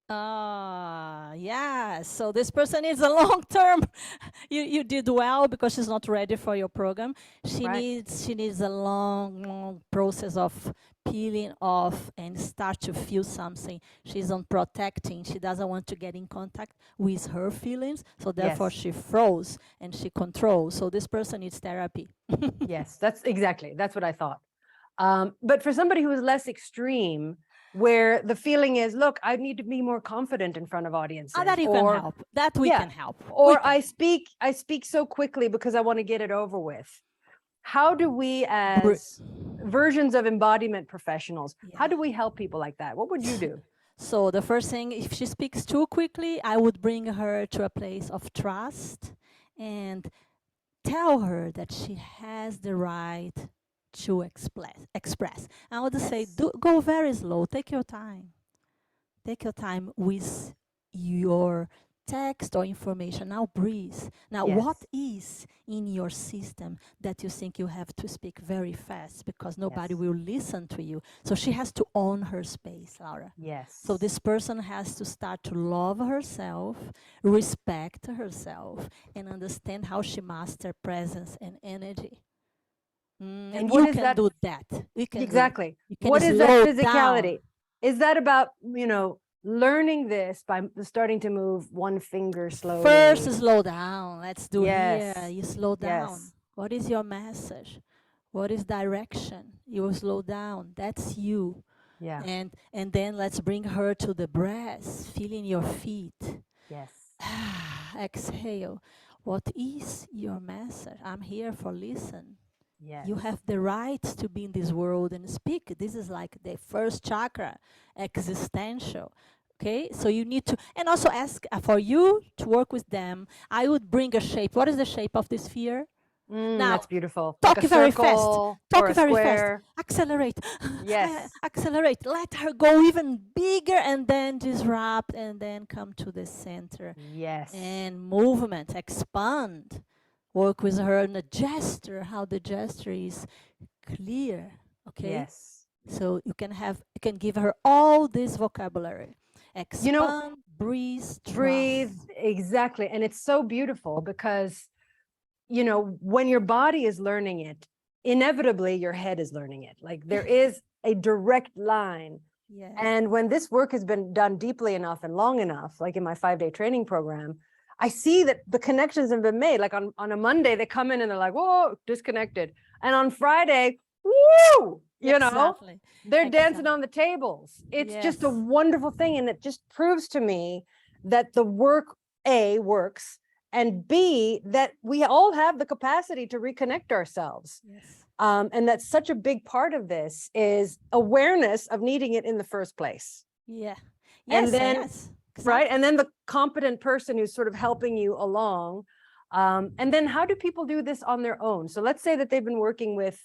Speaker 2: Yeah. So this person needs a long term. You did well because she's not ready for your program. She needs a long process of peeling off and start to feel something. She's on protecting. She doesn't want to get in contact with her feelings. So therefore she froze and she controls. So this person needs therapy.
Speaker 3: Yes, that's what I thought. But for somebody who is less extreme, where the feeling is, look, I need to be more confident in front of audiences.
Speaker 2: That you can help. That we can help.
Speaker 3: Or I speak so quickly because I want to get it over with. How do we, as versions of embodiment professionals, how do we help people like that? What would you do?
Speaker 2: So the first thing, if she speaks too quickly, I would bring her to a place of trust and tell her that she has the right to express. I would say, go very slow. Take your time. Take your time with your text or information. Now breathe. Now, what is in your system that you think you have to speak very fast because nobody will listen to you? So she has to own her space, Laura.
Speaker 3: Yes.
Speaker 2: So this person has to start to love herself, respect herself, and understand how she masters presence and energy. And you can do that.
Speaker 3: Exactly. What is that physicality? Is that about, learning this by starting to move one finger slowly?
Speaker 2: First, slow down. Let's do here. You slow down. What is your message? What is direction? You slow down. That's you.
Speaker 3: Yeah.
Speaker 2: And then let's bring her to the breath, feeling your feet.
Speaker 3: Yes.
Speaker 2: Exhale. What is your message? I'm here for listen.
Speaker 3: Yes.
Speaker 2: You have the right to be in this world and speak. This is like the first chakra, existential. Okay, so you need to, and also ask for you to work with them. I would bring a shape. What is the shape of the sphere?
Speaker 3: That's
Speaker 2: Now,
Speaker 3: beautiful. Like a
Speaker 2: talk very fast.
Speaker 3: circle or
Speaker 2: Talk
Speaker 3: a
Speaker 2: very fast.
Speaker 3: square.
Speaker 2: Accelerate.
Speaker 3: Yes.
Speaker 2: Accelerate. Let her go even bigger and then disrupt and then come to the center.
Speaker 3: Yes.
Speaker 2: And movement, expand. Work with her in a gesture, how the gesture is clear. Okay?
Speaker 3: Yes.
Speaker 2: So you can give her all this vocabulary.
Speaker 3: You know,
Speaker 2: Expand, breathe,
Speaker 3: breathe.
Speaker 2: trust.
Speaker 3: Exactly. And it's so beautiful because, you know, when your body is learning it, inevitably your head is learning it. Like there is a direct line.
Speaker 2: Yes.
Speaker 3: And when this work has been done deeply enough and long enough, like in my 5-day training program, I see that the connections have been made. Like on a Monday, they come in and they're like, whoa, disconnected. And on Friday, woo, you know,
Speaker 2: Exactly.
Speaker 3: they're dancing
Speaker 2: Exactly.
Speaker 3: on the tables. It's just a
Speaker 2: Yes.
Speaker 3: wonderful thing. And it just proves to me that the work, A, works, and B, that we all have the capacity to reconnect ourselves.
Speaker 2: Yes.
Speaker 3: And that's such a big part of this is awareness of needing it in the first place.
Speaker 2: Yeah.
Speaker 3: And
Speaker 2: Yes.
Speaker 3: then,
Speaker 2: Yes.
Speaker 3: right.
Speaker 2: Exactly.
Speaker 3: And then the competent person who's sort of helping you along. And then how do people do this on their own? So let's say that they've been working with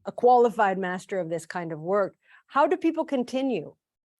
Speaker 3: a qualified master of this kind of work. How do people continue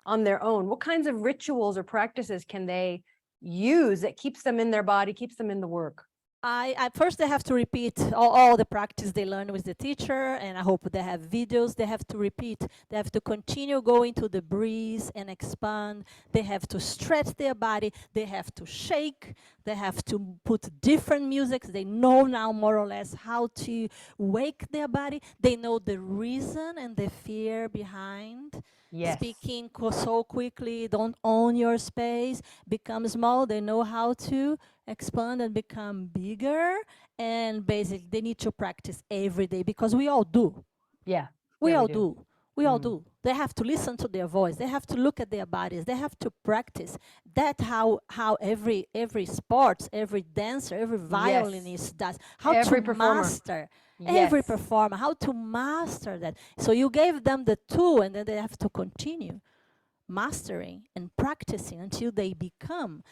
Speaker 3: on their own? What kinds of rituals or practices can they use that keeps them in their body, keeps them in the work?
Speaker 2: I first they have to repeat all the practice they learn with the teacher, and I hope they have videos. They have to repeat. They have to continue going to the breeze and expand. They have to stretch their body. They have to shake. They have to put different music. They know now more or less how to wake their body. They know the reason and the fear behind.
Speaker 3: Yes.
Speaker 2: Speaking so quickly, don't own your space, become small. They know how to expand and become bigger. And basically, they need to practice every day because we all do.
Speaker 3: Yeah.
Speaker 2: We
Speaker 3: Yeah,
Speaker 2: all
Speaker 3: do.
Speaker 2: do. We all do. They have to listen to their voice. They have to look at their bodies. They have to practice. That's how every sports, every dancer, every violinist does. How
Speaker 3: Every
Speaker 2: to
Speaker 3: performer.
Speaker 2: master
Speaker 3: Yes.
Speaker 2: every performer. How to master that. So you gave them the tool, and then they have to continue mastering and practicing until they become,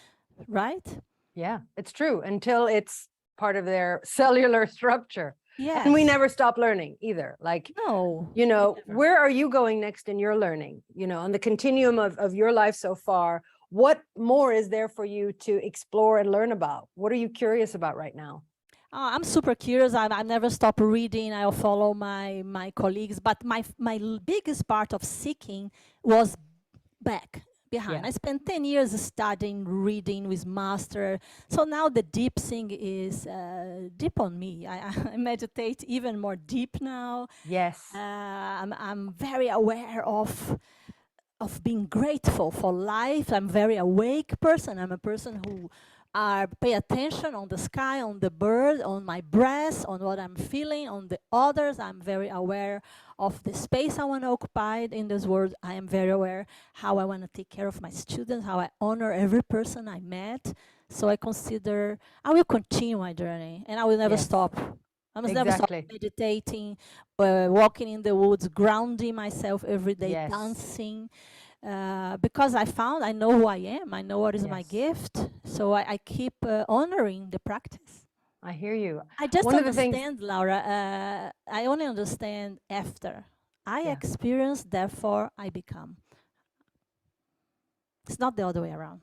Speaker 2: right?
Speaker 3: Yeah, it's true until it's part of their cellular structure.
Speaker 2: Yes.
Speaker 3: And we never stop learning either. Like,
Speaker 2: No.
Speaker 3: you know,
Speaker 2: never.
Speaker 3: where are you going next in your learning? You know, on the continuum of your life so far, what more is there for you to explore and learn about? What are you curious about right now?
Speaker 2: I'm super curious. I never stop reading. I'll follow my colleagues. But my biggest part of seeking was behind.
Speaker 3: Yeah.
Speaker 2: I spent 10 years studying, reading with master. So now the deep thing is deep on me. I meditate even more deep now.
Speaker 3: Yes.
Speaker 2: I'm very aware of being grateful for life. I'm very awake person. I'm a person who pay attention on the sky, on the bird, on my breath, on what I'm feeling, on the others. I'm very aware of the space I want to occupy in this world. I am very aware how I want to take care of my students, how I honor every person I met. So I consider I will continue my journey and I will never
Speaker 3: Yes.
Speaker 2: stop. I must never stop
Speaker 3: Exactly.
Speaker 2: meditating, walking in the woods, grounding myself every day,
Speaker 3: Yes.
Speaker 2: dancing. Because I know who I am. I know what is my
Speaker 3: Yes.
Speaker 2: gift. So I keep honoring the practice.
Speaker 3: I hear you.
Speaker 2: I just
Speaker 3: One of the things-
Speaker 2: understand, Laura. I only understand after. I
Speaker 3: Yeah.
Speaker 2: experience, therefore I become. It's not the other way around.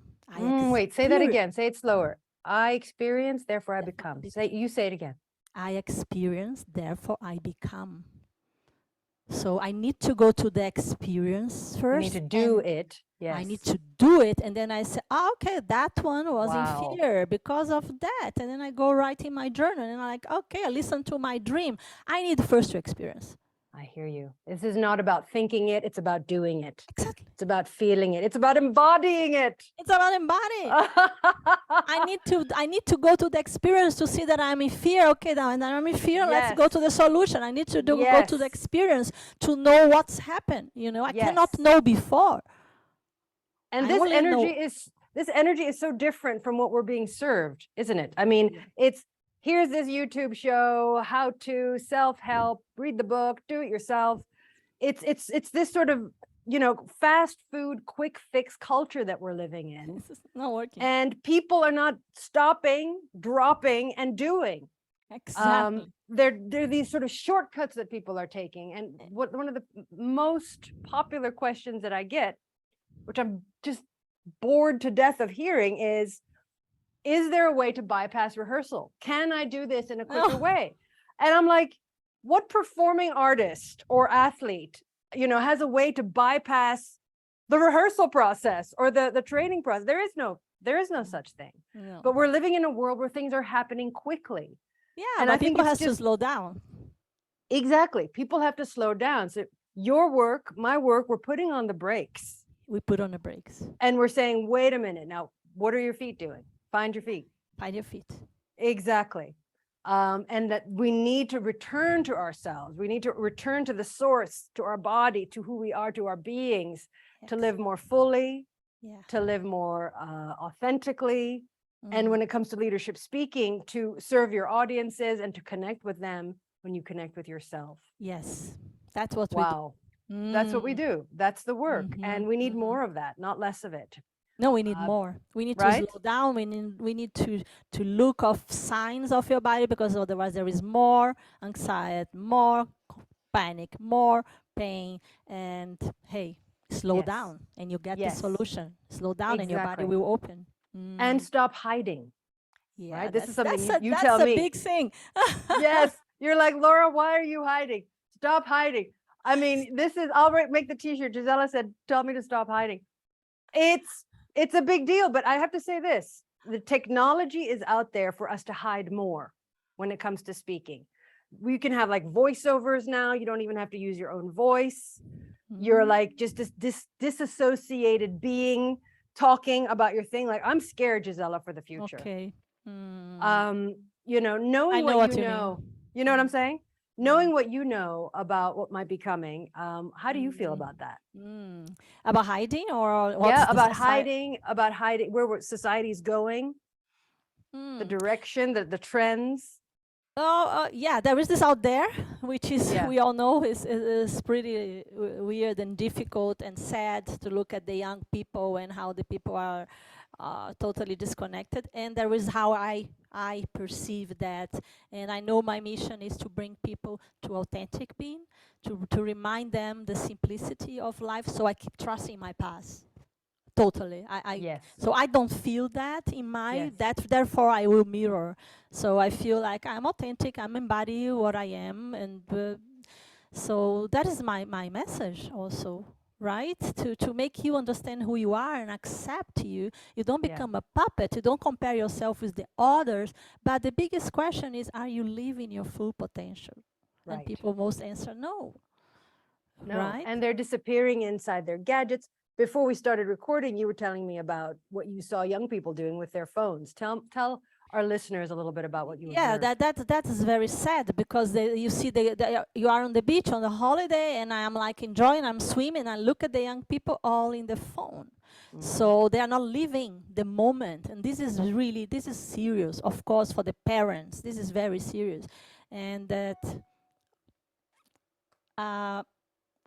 Speaker 3: Wait, say that again. Say it slower. I experience, therefore I become. You say it again.
Speaker 2: I experience, therefore I become. So I need to go to the experience first.
Speaker 3: You need to do it. Yes.
Speaker 2: I need to do it. And then I say, oh, okay, that one was
Speaker 3: Wow.
Speaker 2: in fear because of that. And then I go write in my journal and I'm like, okay, I listen to my dream. I need first to experience.
Speaker 3: I hear you. This is not about thinking it. It's about doing it.
Speaker 2: Exactly.
Speaker 3: It's about feeling it. It's about embodying it.
Speaker 2: It's about embodying. I need to go to the experience to see that I'm in fear. Okay, now and I'm in fear.
Speaker 3: Yes.
Speaker 2: Let's go to the solution. I need to go to the
Speaker 3: Yes.
Speaker 2: experience to know what's happened. You know, I cannot
Speaker 3: Yes.
Speaker 2: know before.
Speaker 3: And
Speaker 2: I
Speaker 3: this
Speaker 2: only know-
Speaker 3: energy is so different from what we're being served, isn't it? I mean, it's here's this YouTube show, how to self-help, read the book, do it yourself. It's this sort of, fast food, quick fix culture that we're living in.
Speaker 2: This is not working.
Speaker 3: And people are not stopping, dropping, and doing.
Speaker 2: Exactly.
Speaker 3: They're these sort of shortcuts that people are taking. And one of the most popular questions that I get, which I'm just bored to death of hearing, is there a way to bypass rehearsal? Can I do this in a quicker way? And I'm like, what performing artist or athlete, has a way to bypass the rehearsal process or the training process? There is no such thing.
Speaker 2: No.
Speaker 3: But we're living in a world where things are happening quickly.
Speaker 2: Yeah,
Speaker 3: and
Speaker 2: but
Speaker 3: I think
Speaker 2: people
Speaker 3: it's
Speaker 2: has to slow down.
Speaker 3: Exactly. People have to slow down. So your work, my work, we're putting on the brakes.
Speaker 2: We put on the brakes.
Speaker 3: And we're saying, wait a minute. Now, what are your feet doing? Find your feet.
Speaker 2: Find your feet.
Speaker 3: Exactly. And that we need to return to ourselves. We need to return to the source, to our body, to who we are, to our beings, to
Speaker 2: Yes.
Speaker 3: live more fully,
Speaker 2: Yeah.
Speaker 3: to live more authentically. And
Speaker 2: Mhm.
Speaker 3: when it comes to leadership speaking, to serve your audiences and to connect with them when you connect with yourself.
Speaker 2: Yes, that's what
Speaker 3: Wow.
Speaker 2: we do.
Speaker 3: That's what we do. That's the work.
Speaker 2: Mhm,
Speaker 3: And we need
Speaker 2: mhm.
Speaker 3: more of that, not less of it.
Speaker 2: No, we need
Speaker 3: Uh,
Speaker 2: more. We need to
Speaker 3: right?
Speaker 2: slow down. We need to look of signs of your body, because otherwise there is more anxiety, more panic, more pain. And hey, slow
Speaker 3: Yes.
Speaker 2: down and you get the
Speaker 3: Yes.
Speaker 2: solution. Slow down and your body
Speaker 3: Exactly.
Speaker 2: will open.
Speaker 3: And stop hiding.
Speaker 2: Yeah,
Speaker 3: Right? This is something
Speaker 2: that's
Speaker 3: you tell
Speaker 2: a
Speaker 3: me.
Speaker 2: big thing.
Speaker 3: Yes. You're like, Laura, why are you hiding? Stop hiding. I mean, I'll make the t-shirt. Gisela said, tell me to stop hiding. It's a big deal, but I have to say this. The technology is out there for us to hide more when it comes to speaking. We can have like voiceovers now. You don't even have to use your own voice. You're like just this disassociated being talking about your thing. Like, I'm scared, Gisela, for the future.
Speaker 2: Okay.
Speaker 3: Knowing
Speaker 2: know
Speaker 3: what
Speaker 2: what
Speaker 3: you
Speaker 2: you
Speaker 3: know,
Speaker 2: mean.
Speaker 3: you know what I'm saying? Knowing what you know about what might be coming. How do you feel
Speaker 2: Mm.
Speaker 3: about that?
Speaker 2: About hiding, or what's
Speaker 3: Yeah,
Speaker 2: the
Speaker 3: about hiding, where society's going, the direction, the trends.
Speaker 2: Oh, yeah, there is this out there, which is,
Speaker 3: Yeah.
Speaker 2: we all know, is pretty weird and difficult and sad to look at the young people and how the people are totally disconnected. And there is how I perceive that. And I know my mission is to bring people to authentic being, to remind them the simplicity of life. So I keep trusting my past. Totally.
Speaker 3: Yes.
Speaker 2: So I don't feel that in my,
Speaker 3: Yes.
Speaker 2: therefore I will mirror. So I feel like I'm authentic, I'm embody what I am. And so that is my message also, right? To make you understand who you are and accept you. You don't
Speaker 3: Yeah.
Speaker 2: become a puppet. You don't compare yourself with the others. But the biggest question is, are you living your full potential? And
Speaker 3: Right.
Speaker 2: people most answer no.
Speaker 3: No.
Speaker 2: Right?
Speaker 3: And they're disappearing inside their gadgets. Before we started recording, you were telling me about what you saw young people doing with their phones. Tell our listeners a little bit about what you observed.
Speaker 2: That is very sad, because you see you are on the beach on the holiday, and I'm like enjoying, I'm swimming, and I look at the young people all in the phone. So they are not living the moment, and this is serious, of course, for the parents. This is very serious, and that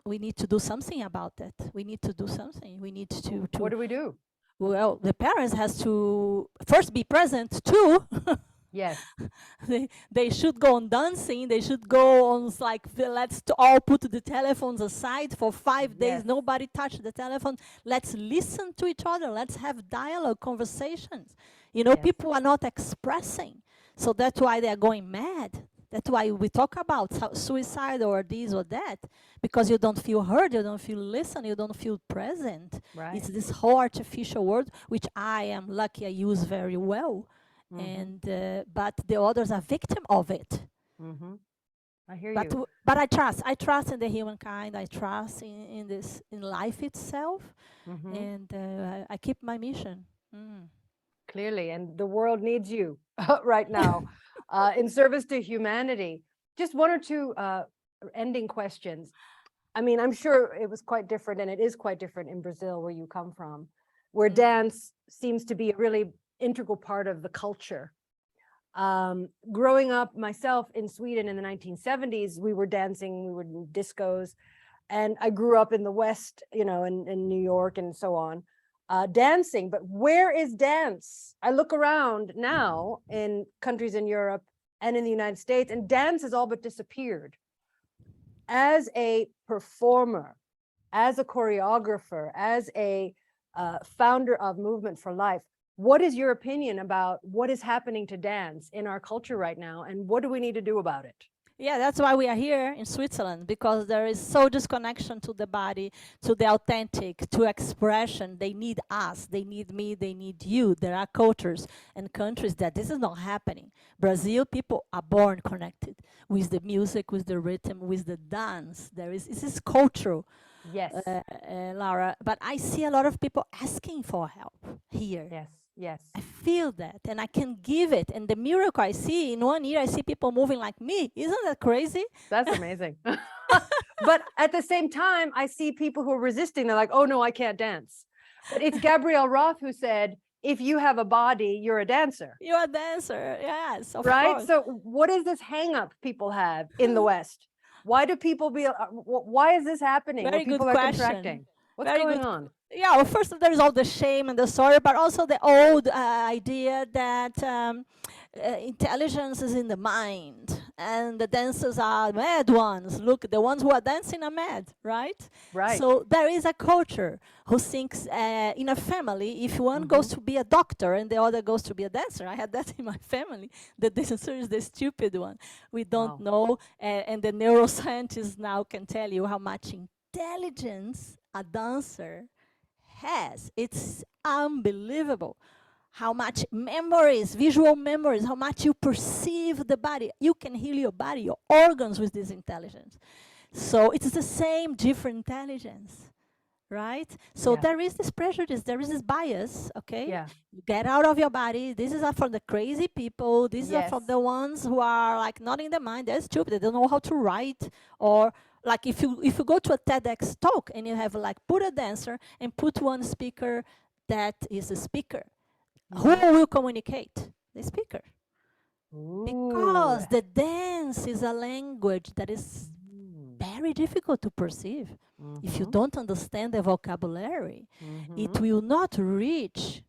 Speaker 2: we need to do something about that. We need to do something. We need to
Speaker 3: What do we do?
Speaker 2: well, the parents has to first be present too.
Speaker 3: Yes.
Speaker 2: They should go on dancing. They should go on let's all put the telephones aside for 5 days.
Speaker 3: Yes.
Speaker 2: Nobody touch the telephone. Let's listen to each other. Let's have dialogue, conversations.
Speaker 3: Yes.
Speaker 2: People are not expressing, so that's why they are going mad. That's why we talk about suicide or this or that, because you don't feel heard, you don't feel listened, you don't feel present.
Speaker 3: Right.
Speaker 2: It's this whole artificial world, which I am lucky I use very well. And but the others are victim of it.
Speaker 3: I hear you.
Speaker 2: But I trust in the humankind. I trust in life itself, and I keep my mission.
Speaker 3: Clearly, and the world needs you right now in service to humanity. Just one or two ending questions. I mean, I'm sure it was quite different, and it is quite different in Brazil, where you come from, where dance seems to be a really integral part of the culture. Growing up myself in Sweden in the 1970s, we were dancing, we were in discos, and I grew up in the West, in New York and so on, dancing. But where is dance? I look around now in countries in Europe and in the United States, and dance has all but disappeared. As a performer, as a choreographer, as a founder of Movement for Life, what is your opinion about what is happening to dance in our culture right now, and what do we need to do about it?
Speaker 2: Yeah, that's why we are here in Switzerland, because there is so disconnection to the body, to the authentic, to expression. They need us, they need me, they need you. There are cultures and countries that this is not happening. Brazil, people are born connected with the music, with the rhythm, with the dance. This is cultural,
Speaker 3: Yes.
Speaker 2: Laura. But I see a lot of people asking for help here.
Speaker 3: Yes. Yes.
Speaker 2: I feel that, and I can give it. And the miracle I see in 1 year, I see people moving like me. Isn't that crazy?
Speaker 3: That's amazing. But at the same time, I see people who are resisting. They're like, oh, no, I can't dance. But it's Gabrielle Roth who said, if you have a body, you're a dancer.
Speaker 2: You're a dancer. Yes, of
Speaker 3: right?
Speaker 2: course.
Speaker 3: So what is this hang up people have in the West? Why do people why is this happening?
Speaker 2: Very
Speaker 3: Where people
Speaker 2: good
Speaker 3: are
Speaker 2: question.
Speaker 3: contracting? What's
Speaker 2: Very
Speaker 3: going
Speaker 2: good.
Speaker 3: on?
Speaker 2: Yeah, well, first there is all the shame and the sorrow, but also the old idea that intelligence is in the mind, and the dancers are mad ones. Look, the ones who are dancing are mad, right?
Speaker 3: Right.
Speaker 2: So there is a culture who thinks in a family, if one goes to be a doctor and the other goes to be a dancer, I had that in my family, the dancer is the stupid one. We don't know, and the neuroscientists now can tell you how much intelligence a dancer has. It's unbelievable how much memories, visual memories, how much you perceive the body. You can heal your body, your organs with this intelligence. So it's the same, different intelligence, right? So there is this prejudice, there is this bias, okay?
Speaker 3: Yeah.
Speaker 2: Get out of your body. This is for the crazy people. This is for the ones who are like not in the mind. They're stupid. They don't know how to write. Or like if you go to a TEDx talk and you have like put a dancer and put one speaker that is a speaker, who will communicate? The speaker. Because the dance is a language that is very difficult to perceive. If you don't understand the vocabulary, it will not reach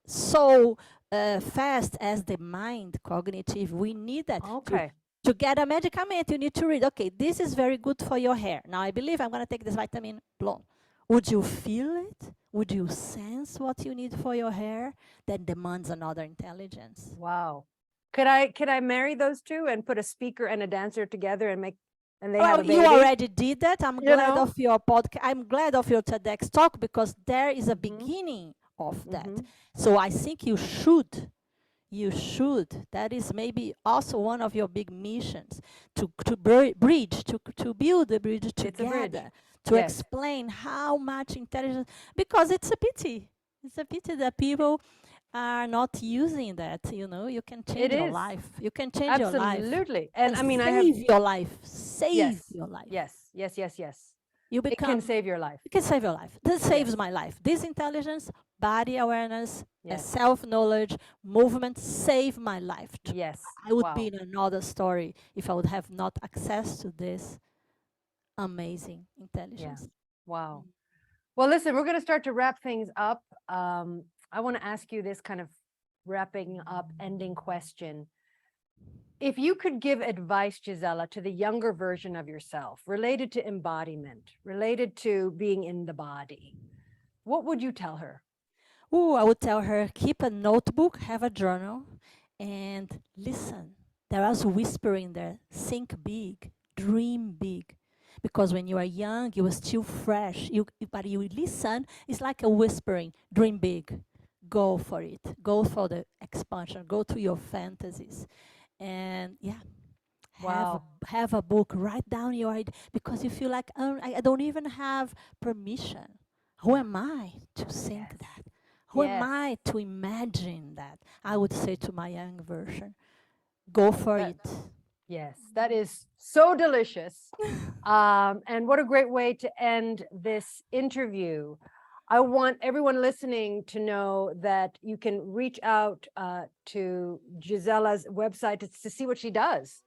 Speaker 2: so fast as the mind, cognitive. We need that.
Speaker 3: Okay.
Speaker 2: To get a medicament, you need to read, okay, this is very good for your hair. Now, I believe I'm going to take this vitamin blonde. Would you feel it? Would you sense what you need for your hair? That demands another intelligence.
Speaker 3: Wow. Could I marry those two and put a speaker and a dancer together and they have a baby?
Speaker 2: You already did that. I'm glad of your podcast. I'm glad of your TEDx talk, because there is a beginning of that. So I think you should. That is maybe also one of your big missions, to bridge, to build a bridge together, to explain how much intelligence, because it's a pity. It's a pity that people are not using that. You can change your life. You can change your life.
Speaker 3: Absolutely. And I mean,
Speaker 2: save your life. Save your life.
Speaker 3: Yes.
Speaker 2: You
Speaker 3: It can save your life.
Speaker 2: It can save your life. This saves my life. This intelligence, body awareness, self-knowledge, movement save my life.
Speaker 3: Yes.
Speaker 2: I would be in another story if I would have not access to this amazing intelligence.
Speaker 3: Wow. Well, listen, we're going to start to wrap things up. I want to ask you this kind of wrapping up, ending question. If you could give advice, Gisela, to the younger version of yourself related to embodiment, related to being in the body, what would you tell her?
Speaker 2: I would tell her, keep a notebook, have a journal, and listen. There is whispering there. Think big, dream big. Because when you are young, you are still fresh. But you listen, it's like a whispering, dream big. Go for it. Go for the expansion. Go to your fantasies. And have a book, write down your idea, because you feel like, I don't even have permission. Who am I to think that? Who am I to imagine that? I would say to my young version, go for it.
Speaker 3: Yes, that is so delicious. And what a great way to end this interview. I want everyone listening to know that you can reach out to Gisela's website to see what she does.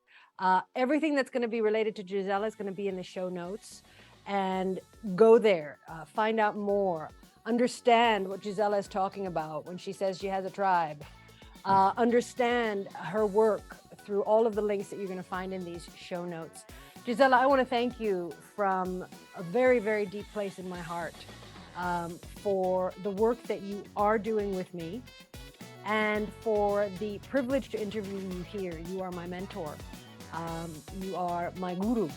Speaker 3: Everything that's going to be related to Gisela is going to be in the show notes. And go there, find out more, understand what Gisela is talking about when she says she has a tribe. Understand her work through all of the links that you're going to find in these show notes. Gisela, I want to thank you from a very, very deep place in my heart for the work that you are doing with me and for the privilege to interview you here. You are my mentor. You are my guru.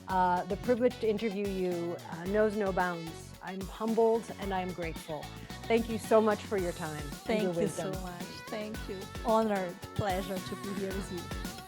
Speaker 3: The privilege to interview you knows no bounds. I'm humbled and I'm grateful. Thank you so much for your time.
Speaker 2: Thank you so much. Thank you. Honored, pleasure to be here with you.